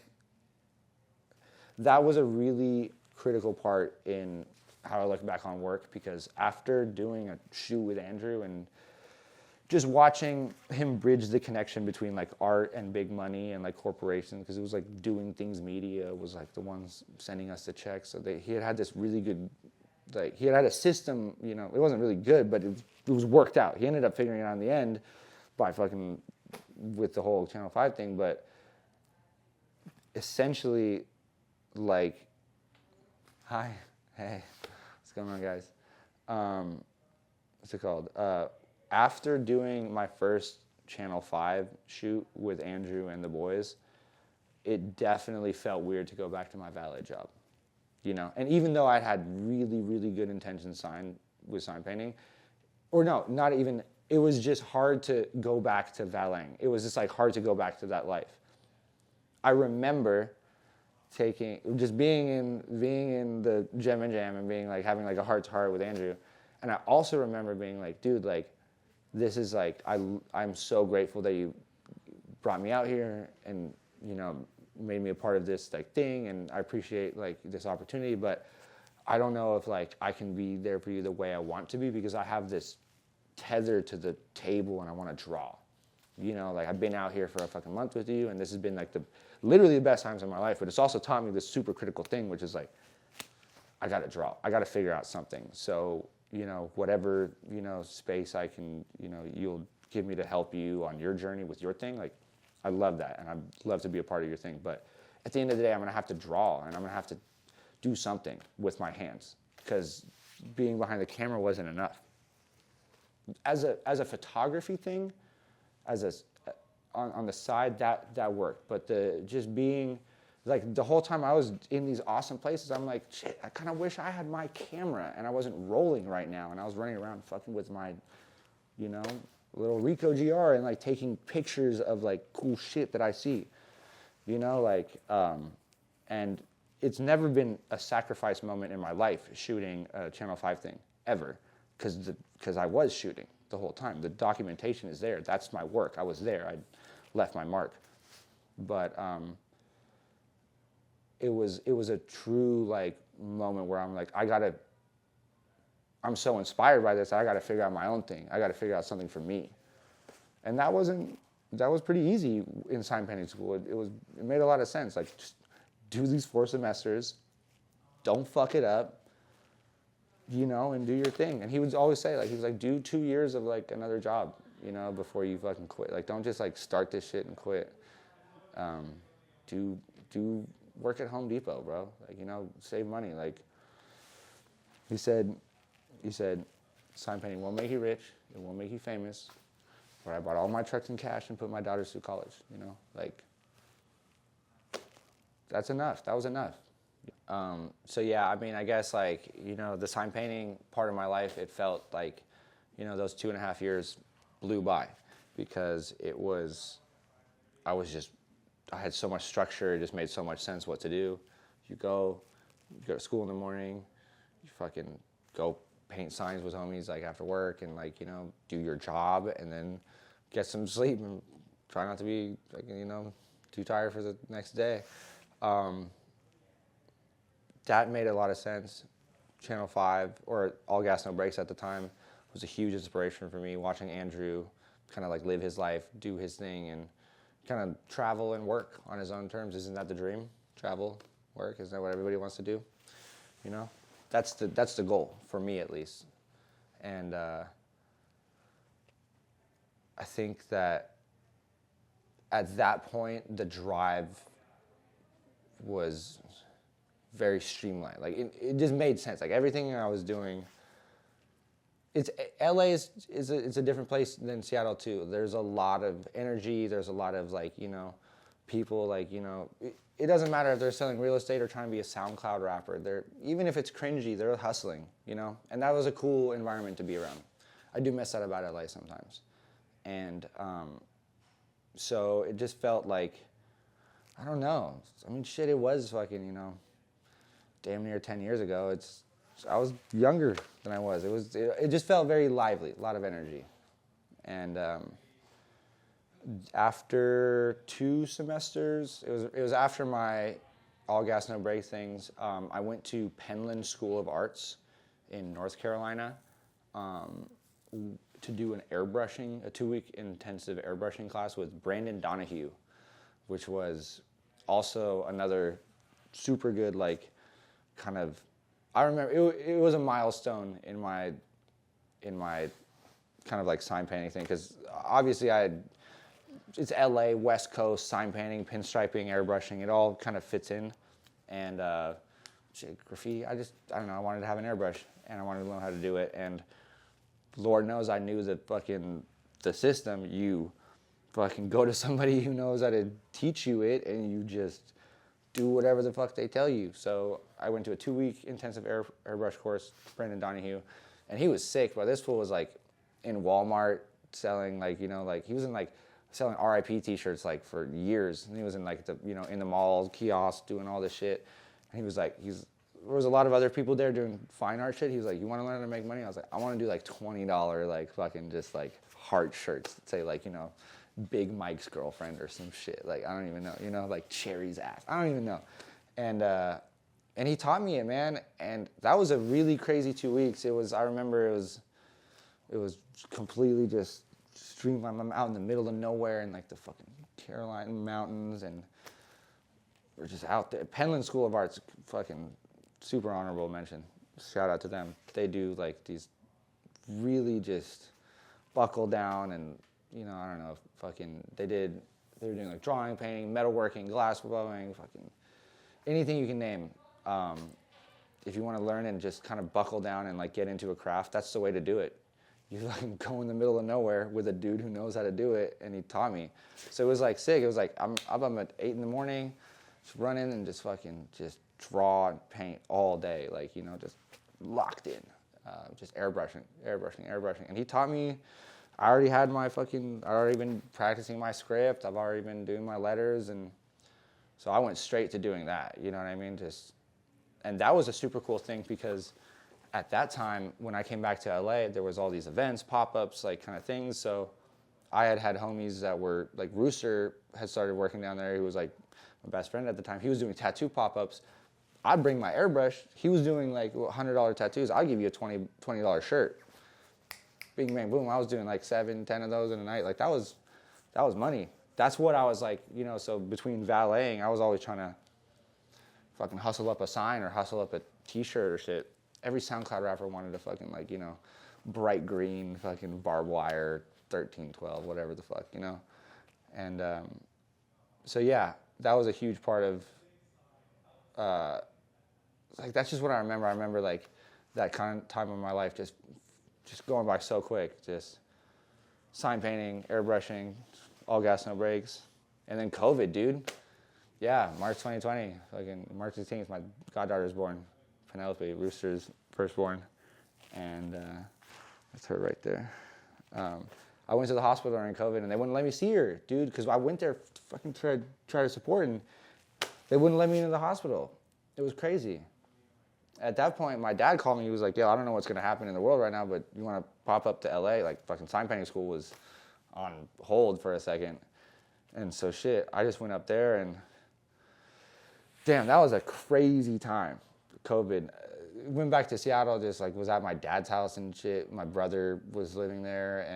that was a really critical part in how I look back on work, because after doing a shoot with Andrew and just watching him bridge the connection between like art and big money and like corporations, because it was like Doing Things Media was like the ones sending us the checks. So he had this really good, like he had a system, you know, it wasn't really good, but it was worked out. He ended up figuring it out in the end by fucking with the whole Channel 5 thing, but essentially like, hey, what's going on, guys? What's it called? After doing my first Channel 5 shoot with Andrew and the boys, it definitely felt weird to go back to my valet job, you know. And even though I had really, really good intentions with sign painting, or no, not even, it was just hard to go back to valeting. It was just like hard to go back to that life. I remember being in the Gem and Jam and being like, having like a heart to heart with Andrew. And I also remember being like, dude, like, this is like, I'm so grateful that you brought me out here and, you know, made me a part of this like thing, and I appreciate like this opportunity, but I don't know if like I can be there for you the way I want to be, because I have this tether to the table and I want to draw. You know, like, I've been out here for a fucking month with you, and this has been like literally the best times of my life, but it's also taught me this super critical thing, which is like, I got to draw. I got to figure out something. So, you know, whatever, you know, space I can, you know, you'll give me to help you on your journey with your thing, like, I love that, and I'd love to be a part of your thing. But at the end of the day, I'm going to have to draw, and I'm going to have to do something with my hands, because being behind the camera wasn't enough. As a photography thing, on the side, that worked. But just being, like, the whole time I was in these awesome places, I'm like, shit, I kind of wish I had my camera and I wasn't rolling right now, and I was running around fucking with my, you know, little Ricoh GR and like taking pictures of like cool shit that I see, you know, like, and it's never been a sacrifice moment in my life shooting a Channel 5 thing, ever, because I was shooting the whole time. The documentation is there. That's my work. I was there. I left my mark. But it was a true like moment where I'm like, I'm so inspired by this, I got to figure out my own thing. I got to figure out something for me. And that was pretty easy in sign painting school. It made a lot of sense. Like, just do these 4 semesters, don't fuck it up, you know, and do your thing. And he would always say, like, he was like, do 2 years of like another job, you know, before you fucking quit. Like, don't just like start this shit and quit. Do work at Home Depot, bro. Like, you know, save money. Like, he said, sign painting won't make you rich, it won't make you famous. But I bought all my trucks in cash and put my daughters through college, you know? Like, that's enough. That was enough. So yeah, I mean, I guess like, you know, the sign painting part of my life, it felt like, you know, those 2.5 years blew by, because I had so much structure, it just made so much sense what to do. You go to school in the morning, you fucking go paint signs with homies like after work, and like, you know, do your job, and then get some sleep and try not to be like, you know, too tired for the next day. That made a lot of sense. Channel 5, or All Gas No Brakes at the time, was a huge inspiration for me, watching Andrew kind of like live his life, do his thing, and kind of travel and work on his own terms. Isn't that the dream? Travel, work, isn't that what everybody wants to do? You know? That's the goal, for me at least. And I think that at that point, the drive was very streamlined. Like, it just made sense. Like, everything I was doing, LA is a different place than Seattle too. There's a lot of energy. There's a lot of like, you know, people like, you know, it doesn't matter if they're selling real estate or trying to be a SoundCloud rapper. Even if it's cringy, they're hustling, you know? And that was a cool environment to be around. I do miss that about LA sometimes. And so it just felt like, I don't know. I mean, shit, it was fucking, you know, damn near 10 years ago. I was younger than I was. It just felt very lively, a lot of energy. And after 2 semesters, it was after my All Gas No Brakes things, I went to Penland School of Arts in North Carolina to do a 2-week intensive airbrushing class with Brandon Donahue, which was also another super good, like, kind of, I remember it was a milestone in my kind of like sign painting thing, because obviously it's LA, West Coast, sign painting, pinstriping, airbrushing, it all kind of fits in. And graffiti, I don't know, I wanted to have an airbrush, and I wanted to learn how to do it. And Lord knows I knew the system, you fucking go to somebody who knows how to teach you it, and you just do whatever the fuck they tell you. So I went to a 2-week intensive airbrush course, Brandon Donahue, and he was sick, but this fool was like in Walmart selling like, you know, like he was in like selling RIP t-shirts like for years. And he was in like the, you know, in the malls, kiosks, doing all this shit. And he was like, there was a lot of other people there doing fine art shit. He was like, you want to learn how to make money? I was like, I want to do like $20 like fucking just like heart shirts that say like, you know, Big Mike's girlfriend or some shit. Like, I don't even know, you know, like Cherry's ass. I don't even know. And he taught me it, man. And that was a really crazy 2 weeks. I remember it was completely just streamlined. I'm out in the middle of nowhere in like the fucking Carolina mountains, and we're just out there. Penland School of Art's fucking super honorable mention. Shout out to them. They do like these really just buckle down, and you know, I don't know, fucking they were doing like drawing, painting, metalworking, glass blowing, fucking anything you can name. If you want to learn and just kind of buckle down and like get into a craft, that's the way to do it. You like go in the middle of nowhere with a dude who knows how to do it, and he taught me. So it was like sick. It was like I'm up at 8 in the morning, just running and just fucking just draw and paint all day, like, you know, just locked in, just airbrushing. And he taught me. I already been practicing my script. I've already been doing my letters, and so I went straight to doing that. You know what I mean? And that was a super cool thing, because at that time, when I came back to LA, there was all these events, pop-ups, like kind of things. So I had homies that were, like Rooster had started working down there. He was like my best friend at the time. He was doing tattoo pop-ups. I'd bring my airbrush. He was doing like $100 tattoos. I'll give you a $20 shirt. Bing, bang, boom. I was doing like 7, 10 of those in a night. Like that was money. That's what I was like, you know, so between valeting, I was always trying to fucking hustle up a sign or hustle up a t-shirt or shit. Every SoundCloud rapper wanted to fucking like, you know, bright green fucking barbed wire 1312, whatever the fuck, you know? And so yeah, that was a huge part of, like that's just what I remember. I remember like that kind of time of my life just going by so quick. Just sign painting, airbrushing, all gas, no brakes. And then COVID, dude. Yeah, March 2020, fucking March 18th, my goddaughter was born. Penelope, Rooster's firstborn. And that's her right there. I went to the hospital during COVID, and they wouldn't let me see her, dude, because I went there to fucking try to support, and they wouldn't let me into the hospital. It was crazy. At that point, my dad called me. He was like, yo, I don't know what's going to happen in the world right now, but you want to pop up to LA? Like, fucking sign painting school was on hold for a second. And so, shit, I just went up there, and damn, that was a crazy time, COVID. Went back to Seattle, just like was at my dad's house and shit. My brother was living there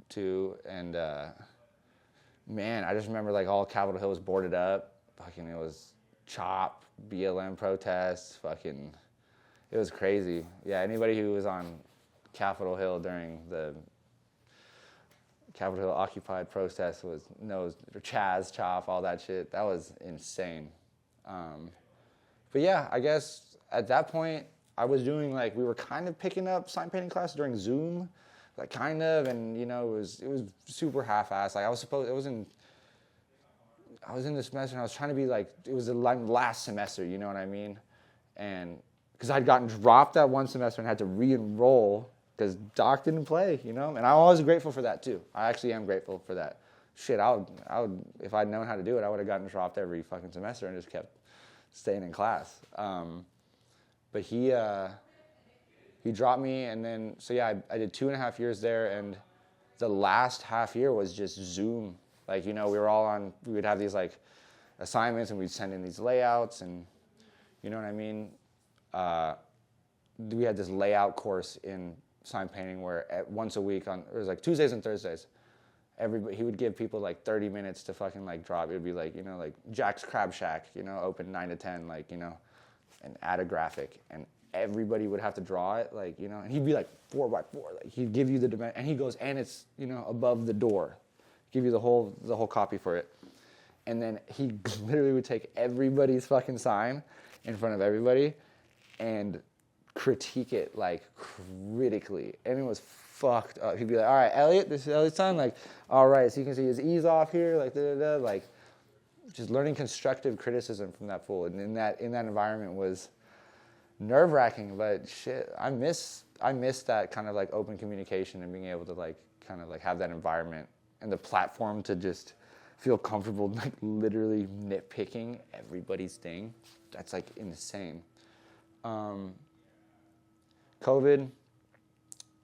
too. And man, I just remember like all Capitol Hill was boarded up. Fucking, it was CHOP, BLM protests, fucking, it was crazy. Yeah, anybody who was on Capitol Hill during the Capitol Hill occupied protest knows Chaz, CHOP, all that shit. That was insane. But yeah, I guess at that point I was doing like, we were kind of picking up sign painting class during Zoom, like kind of, and you know, it was super half-assed. Like I was in the semester, and I was trying to be like, it was the last semester, you know what I mean? And because I'd gotten dropped that one semester and had to re-enroll because Doc didn't play, you know? And I'm always grateful for that too. I actually am grateful for that. Shit, I would, if I'd known how to do it, I would have gotten dropped every fucking semester and just kept staying in class. But he dropped me, and then, so yeah, I did 2.5 years there, and the last half year was just Zoom. Like, you know, we would have these like assignments, and we'd send in these layouts, and you know what I mean? We had this layout course in sign painting where once a week it was like Tuesdays and Thursdays, he would give people like 30 minutes to fucking like drop. It would be like, you know, like Jack's Crab Shack, you know, open 9 to 10, like, you know, and add a graphic, and everybody would have to draw it, like, you know, and he'd be like 4x4, like he'd give you the dimension, and he goes, and it's, you know, above the door, give you the whole copy for it. And then he literally would take everybody's fucking sign in front of everybody and critique it like critically, and it was fucked up. He'd be like, "All right, Elliot, this is Elliot's time." Like, "All right, so you can see his E's off here, like da da da." Like, just learning constructive criticism from that fool, and in that environment was nerve-wracking. But shit, I miss that kind of like open communication and being able to like kind of like have that environment and the platform to just feel comfortable like literally nitpicking everybody's thing. That's like insane. COVID,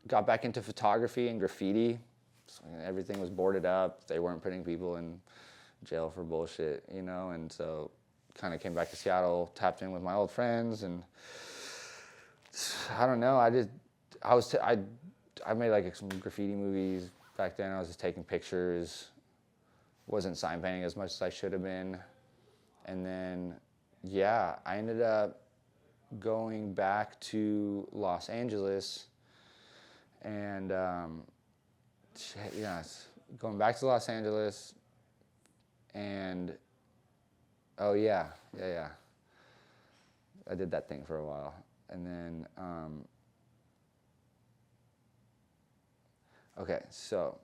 got back into photography and graffiti. So everything was boarded up. They weren't putting people in jail for bullshit, you know? And so kind of came back to Seattle, tapped in with my old friends, and I don't know. I made like some graffiti movies back then. I was just taking pictures. Wasn't sign painting as much as I should have been. And then, yeah, I ended up going back to Los Angeles, and going back to Los Angeles, and I did that thing for a while, and then okay, so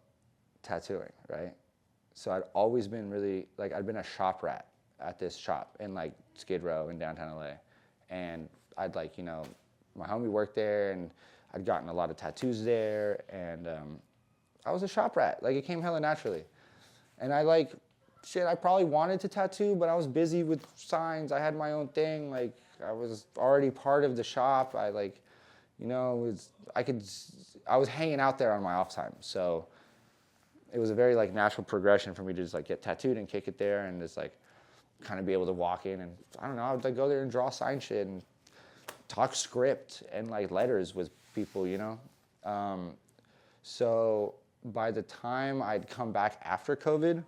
tattooing, right? So I'd always been really like, I'd been a shop rat at this shop in like Skid Row in downtown LA. And I'd like, you know, my homie worked there, and I'd gotten a lot of tattoos there, and I was a shop rat. Like, it came hella naturally. And I like, shit, I probably wanted to tattoo, but I was busy with signs. I had my own thing. Like, I was already part of the shop. I like, you know, I was hanging out there on my off time. So it was a very like natural progression for me to just like get tattooed and kick it there, and just like kind of be able to walk in, and I don't know, I would like go there and draw sign shit and talk script and like letters with people, you know? So by the time I'd come back after COVID,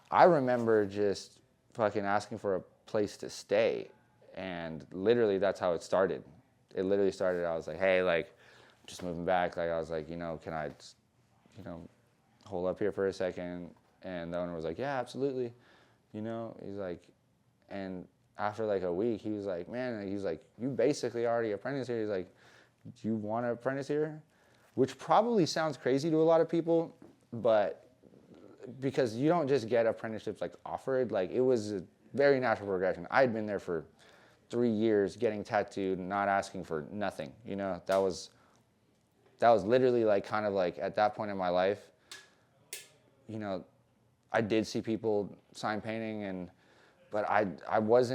I remember just fucking asking for a place to stay. And literally that's how it started. It literally started, I was like, hey, like, just moving back. Like, I was like, you know, can I, you know, hold up here for a second? And the owner was like, yeah, absolutely. You know, he's like, and after like a week, he was like, man, he's like, you basically already apprentice here. He's like, do you want to apprentice here? Which probably sounds crazy to a lot of people, but because you don't just get apprenticeships like offered, like it was a very natural progression. I'd been there for 3 years getting tattooed, not asking for nothing. You know, that was literally like kind of like at that point in my life, you know, I did see people sign painting, but I was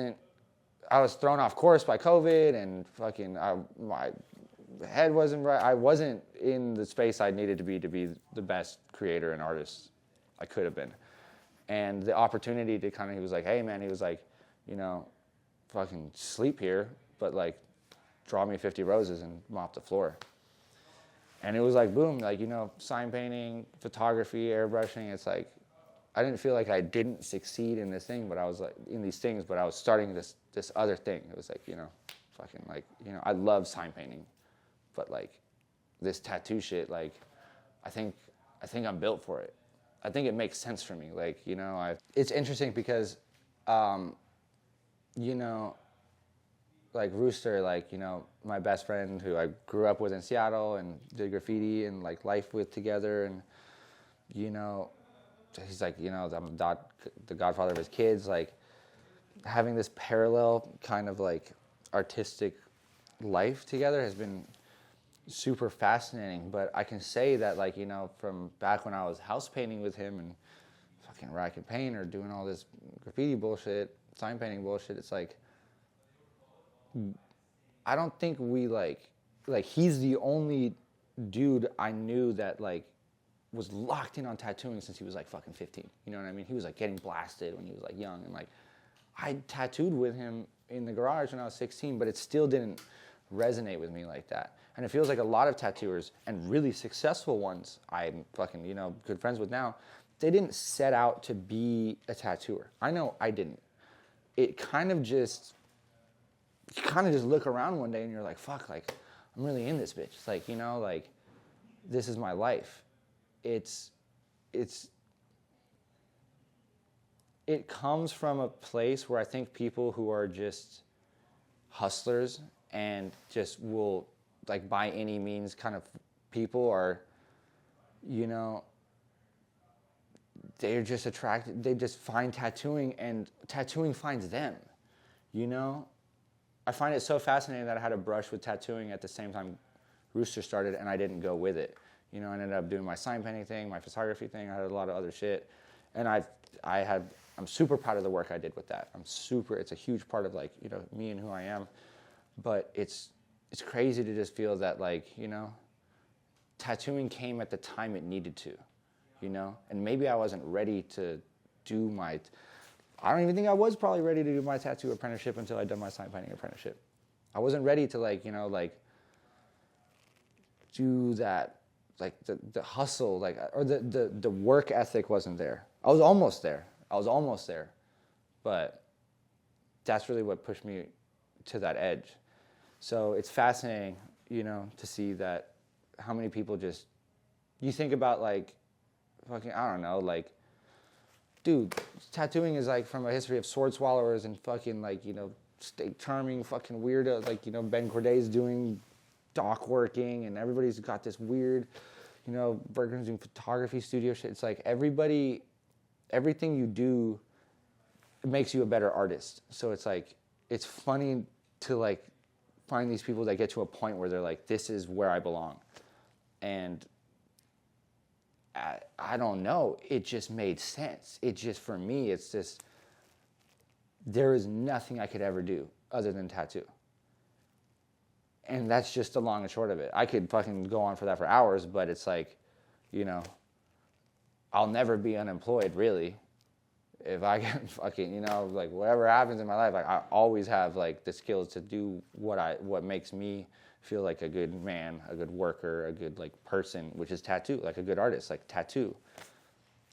thrown off course by COVID, and fucking my head wasn't right. I wasn't in the space I needed to be the best creator and artist I could have been. And the opportunity to kind of, he was like, hey man, he was like, you know, fucking sleep here, but like draw me 50 roses and mop the floor. And it was like, boom, like, you know, sign painting, photography, airbrushing. It's like, I didn't feel like I didn't succeed in this thing, but I was like, in these things, but I was starting this other thing. It was like, you know, fucking like, you know, I love sign painting, but like this tattoo shit, like, I think I'm built for it. I think it makes sense for me. Like, you know, it's interesting because, you know, like Rooster, like, you know, my best friend who I grew up with in Seattle and did graffiti and like life with together, and, you know, he's like, you know, I'm the godfather of his kids, like having this parallel kind of like artistic life together has been super fascinating. But I can say that, like, you know, from back when I was house painting with him and fucking rack and paint or doing all this graffiti bullshit, sign painting bullshit, it's like, I don't think we like he's the only dude I knew that like was locked in on tattooing since he was like fucking 15. You know what I mean? He was like getting blasted when he was like young, and like I tattooed with him in the garage when I was 16, but it still didn't resonate with me like that. And it feels like a lot of tattooers, and really successful ones I'm fucking, you know, good friends with now, they didn't set out to be a tattooer. I know I didn't. It kind of just, you kind of just look around one day and you're like, fuck, like I'm really in this bitch. It's like, you know, like this is my life. It comes from a place where I think people who are just hustlers and just will like by any means kind of people are, you know, they're just attracted, they just find tattooing and tattooing finds them, you know? I find it so fascinating that I had a brush with tattooing at the same time Rooster started and I didn't go with it. You know, I ended up doing my sign painting thing, my photography thing, I had a lot of other shit. And I'm super proud of the work I did with that. It's a huge part of like, you know, me and who I am. But it's crazy to just feel that like, you know, tattooing came at the time it needed to, you know? And maybe I wasn't ready to do I don't even think I was probably ready to do my tattoo apprenticeship until I'd done my sign painting apprenticeship. I wasn't ready to like, you know, like do that, like the hustle, like, or the work ethic wasn't there. I was almost there, but that's really what pushed me to that edge. So it's fascinating, you know, to see that how many people just, you think about like, fucking, I don't know, like, dude, tattooing is like from a history of sword swallowers and fucking like, you know, state charming fucking weirdo, like, you know, Ben Corday's doing dock working and everybody's got this weird, you know, Bergen's doing photography studio shit. It's like everything you do makes you a better artist. So it's like, it's funny to like find these people that get to a point where they're like, this is where I belong. And I don't know, it just made sense. It just, for me, it's just, there is nothing I could ever do other than tattoo. And that's just the long and short of it. I could fucking go on for that for hours, but it's like, you know, I'll never be unemployed, really. If I can fucking, you know, like whatever happens in my life, like I always have like the skills to do what makes me feel like a good man, a good worker, a good like person, which is tattoo, like a good artist, like tattoo.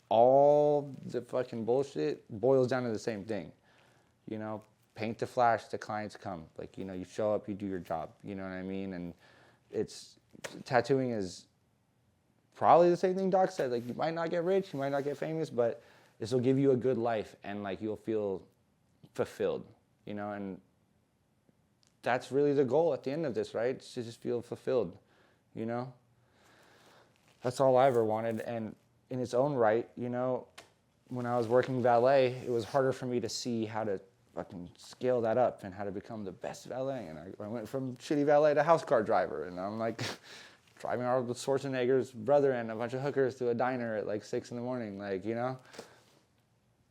All the fucking bullshit boils down to the same thing, you know, paint the flash, the clients come, like, you know, you show up, you do your job, you know what I mean? And tattooing is probably the same thing Doc said, like you might not get rich, you might not get famous, but this will give you a good life and like you'll feel fulfilled, you know, and that's really the goal at the end of this, right? It's to just feel fulfilled, you know? That's all I ever wanted. And in its own right, you know, when I was working valet, it was harder for me to see how to fucking scale that up and how to become the best valet. And I went from shitty valet to house car driver. And I'm like driving out with Schwarzenegger's brother and a bunch of hookers to a diner at like 6 a.m, like, you know?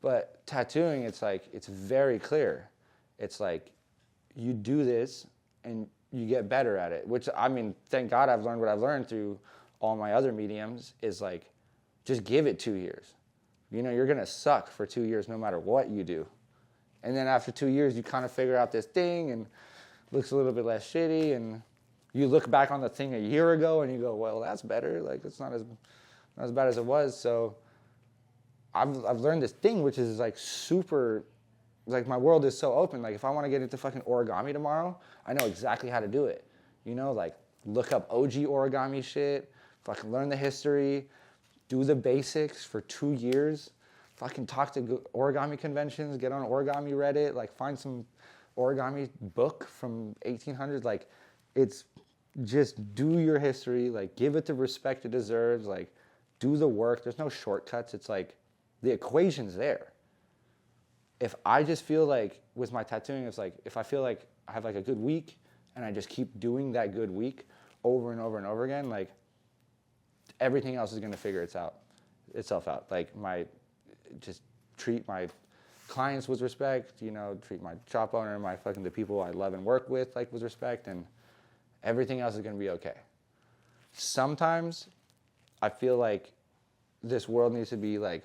But tattooing, it's like, it's very clear. It's like, you do this and you get better at it, which, I mean, thank God I've learned what I've learned through all my other mediums is like, just give it 2 years. You know, you're going to suck for 2 years no matter what you do. And then after 2 years, you kind of figure out this thing and it looks a little bit less shitty. And you look back on the thing a year ago and you go, well, that's better. Like, it's not as bad as it was. So I've learned this thing, which is like super, like my world is so open. Like if I want to get into fucking origami tomorrow, I know exactly how to do it. You know, like look up OG origami shit, fucking learn the history, do the basics for 2 years, fucking talk to origami conventions, get on origami Reddit, like find some origami book from 1800s. Like it's just do your history, like give it the respect it deserves, like do the work. There's no shortcuts. It's like the equation's there. If I just feel like with my tattooing, it's like if I feel like I have like a good week and I just keep doing that good week over and over and over again, like everything else is going to figure itself out. Like just treat my clients with respect, you know, treat my shop owner, the people I love and work with like with respect, and everything else is going to be okay. Sometimes I feel like this world needs to be like,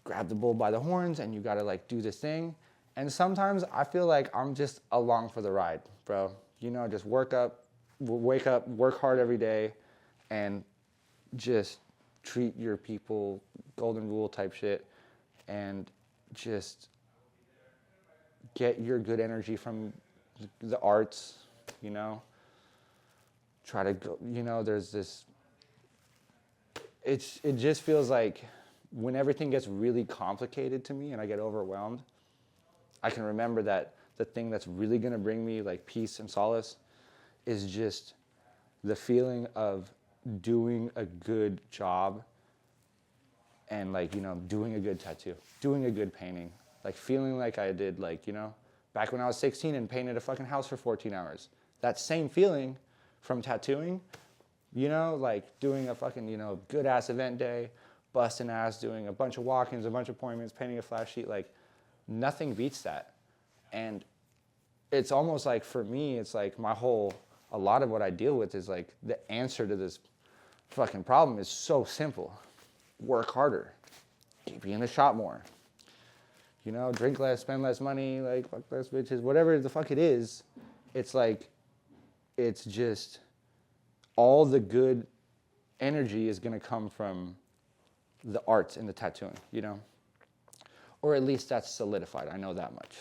grab the bull by the horns and you gotta like do this thing. And sometimes I feel like I'm just along for the ride, bro. You know, just wake up, work hard every day and just treat your people, golden rule type shit, and just get your good energy from the arts, you know. Try to go, you know, there's this, it just feels like when everything gets really complicated to me and I get overwhelmed, I can remember that the thing that's really gonna bring me like peace and solace is just the feeling of doing a good job and like, you know, doing a good tattoo, doing a good painting, like feeling like I did, like, you know, back when I was 16 and painted a fucking house for 14 hours. That same feeling from tattooing, you know, like doing a fucking, you know, good ass event day, busting ass, doing a bunch of walk-ins, a bunch of appointments, painting a flash sheet, like nothing beats that. And it's almost like for me, it's like a lot of what I deal with is like the answer to this fucking problem is so simple. Work harder, be in the shop more, you know, drink less, spend less money, like fuck less bitches, whatever the fuck it is. It's like, it's just all the good energy is gonna come from the arts and the tattooing, you know? Or at least that's solidified, I know that much.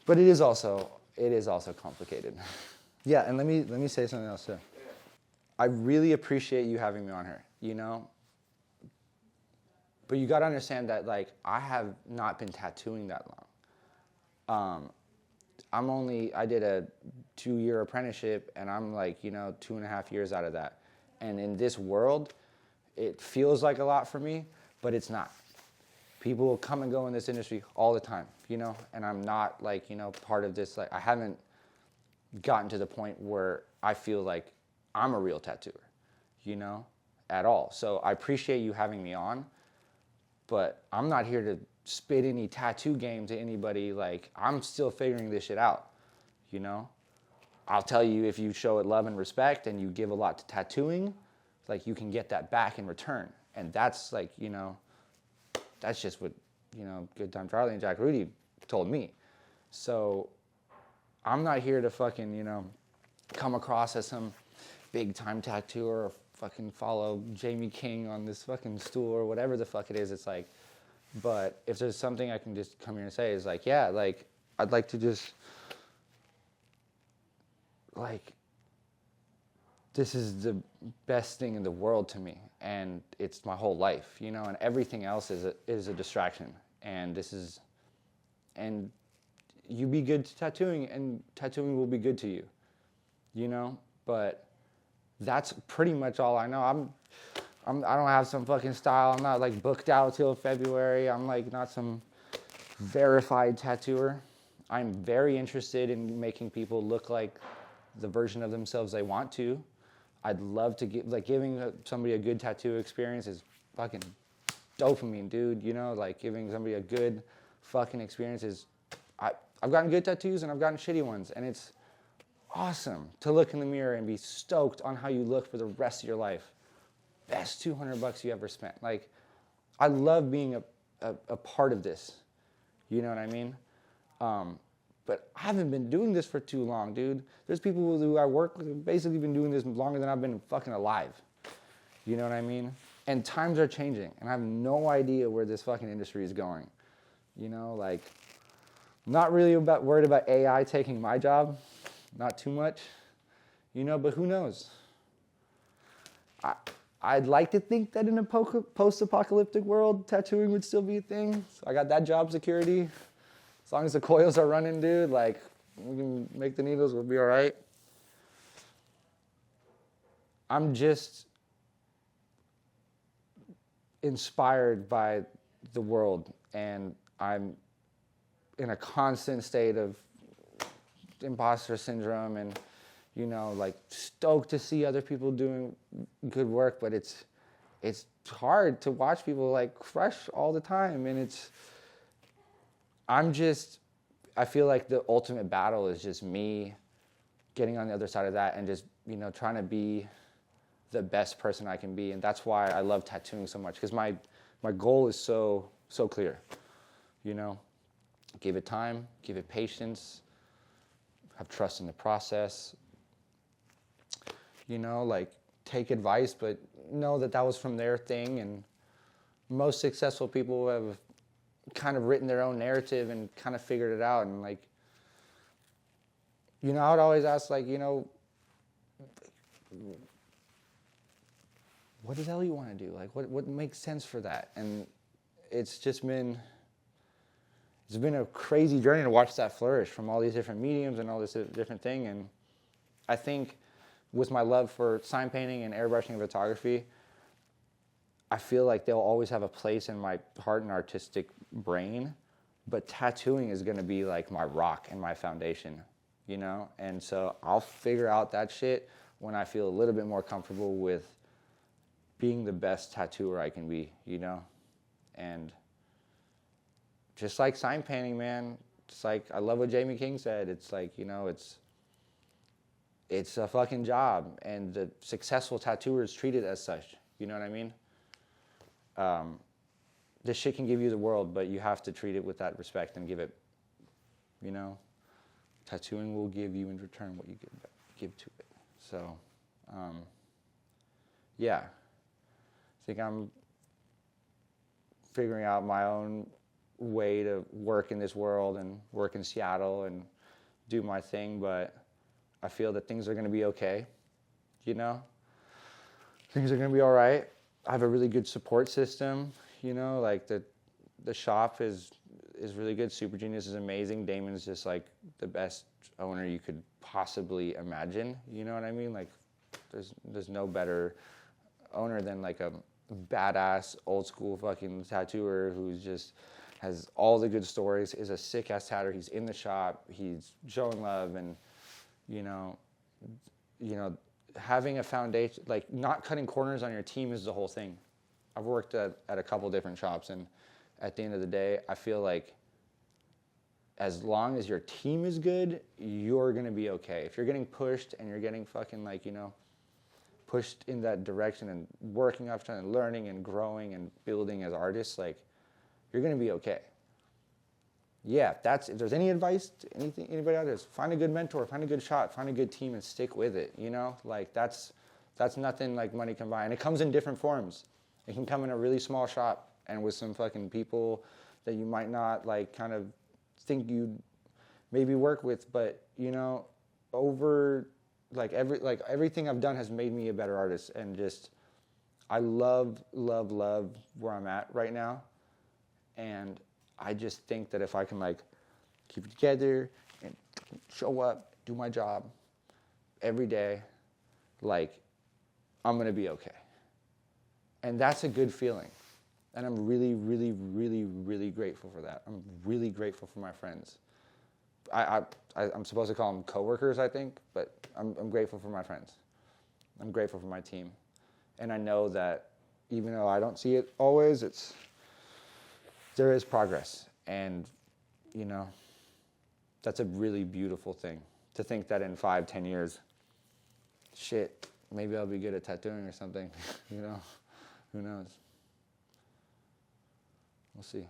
But it is also complicated. Yeah, and let me say something else too. I really appreciate you having me on here, you know? But you gotta understand that like I have not been tattooing that long. I did a 2-year apprenticeship and I'm like, you know, 2.5 years out of that. And in this world, it feels like a lot for me, but it's not. People will come and go in this industry all the time, you know? And I'm not like, you know, part of this, like I haven't gotten to the point where I feel like I'm a real tattooer, you know, at all. So I appreciate you having me on, but I'm not here to spit any tattoo game to anybody. Like, I'm still figuring this shit out, you know? I'll tell you, if you show it love and respect and you give a lot to tattooing, like you can get that back in return. And that's like, you know, that's just what, you know, Good Time Charlie and Jack Rudy told me. So I'm not here to fucking, you know, come across as some big time tattooer or fucking follow Jamie King on this fucking stool or whatever the fuck it is. It's like, but if there's something I can just come here and say is like, yeah, like I'd like to just like, this is the best thing in the world to me, and it's my whole life, you know, and everything else is a distraction. And and you be good to tattooing, and tattooing will be good to you, you know. But that's pretty much all I know. I don't have some fucking style. I'm not like booked out till February. I'm like not some verified tattooer. I'm very interested in making people look like the version of themselves they want to. I'd love to give, like giving somebody a good tattoo experience is fucking dopamine, dude. You know, like giving somebody a good fucking experience is, I've gotten good tattoos and I've gotten shitty ones, and it's awesome to look in the mirror and be stoked on how you look for the rest of your life. Best $200 you ever spent. Like, I love being a part of this. You know what I mean? But I haven't been doing this for too long, dude. There's people who I work with who've basically been doing this longer than I've been fucking alive. You know what I mean? And times are changing, and I have no idea where this fucking industry is going. You know, like, not really worried about AI taking my job. Not too much. You know, but who knows? I'd like to think that in a post-apocalyptic world, tattooing would still be a thing. So I got that job security. As long as the coils are running, dude, like, we can make the needles, we'll be all right. I'm just inspired by the world, and I'm in a constant state of imposter syndrome and, you know, like stoked to see other people doing good work, but it's hard to watch people like crush all the time. And I feel like the ultimate battle is just me getting on the other side of that and just, you know, trying to be the best person I can be. And that's why I love tattooing so much, because my goal is so clear, you know. Give it time, give it patience, have trust in the process. You know, like, take advice, but know that was from their thing. And most successful people have kind of written their own narrative and kind of figured it out. And, like, you know, I would always ask, like, you know, what does Elliot want to do? Like, what makes sense for that? And it's just been, it's been a crazy journey to watch that flourish from all these different mediums and all this different thing. And I think with my love for sign painting and airbrushing and photography, I feel like they'll always have a place in my heart and artistic brain, but tattooing is going to be like my rock and my foundation, you know? And so I'll figure out that shit when I feel a little bit more comfortable with being the best tattooer I can be, you know? And just like sign painting, man, it's like, I love what Jamie King said. It's like, you know, it's a fucking job, and the successful tattooers treat it as such, you know what I mean? This shit can give you the world, but you have to treat it with that respect and give it, you know, tattooing will give you in return what you give to it. So, yeah, I think I'm figuring out my own way to work in this world and work in Seattle and do my thing, but I feel that things are going to be okay, you know? Things are going to be all right. I have a really good support system, you know, like the shop is really good. Super Genius is amazing. Damon's just like the best owner you could possibly imagine, you know what I mean? Like there's no better owner than like a badass old school fucking tattooer who's just has all the good stories, is a sick ass tatter. He's in the shop, he's showing love, and you know, having a foundation, like not cutting corners on your team is the whole thing. I've worked at a couple different shops, and at the end of the day, I feel like as long as your team is good, you're gonna be okay. If you're getting pushed and you're getting fucking like, you know, pushed in that direction and working up and learning and growing and building as artists, like you're gonna be okay. Yeah, if there's any advice to anybody out there, is find a good mentor, find a good shot, find a good team, and stick with it. You know, like that's nothing like money can buy, and it comes in different forms. It can come in a really small shop and with some fucking people that you might not like kind of think you'd maybe work with, but you know, everything I've done has made me a better artist, and just I love where I'm at right now, and I just think that if I can like keep it together and show up, do my job every day, like I'm gonna be okay. And that's a good feeling. And I'm really, really, really, really grateful for that. I'm really grateful for my friends. I'm supposed to call them coworkers, I think, but I'm grateful for my friends. I'm grateful for my team. And I know that even though I don't see it always, there is progress. And, you know, that's a really beautiful thing. To think that in 5-10 years, shit, maybe I'll be good at tattooing or something, you know? Who knows? We'll see.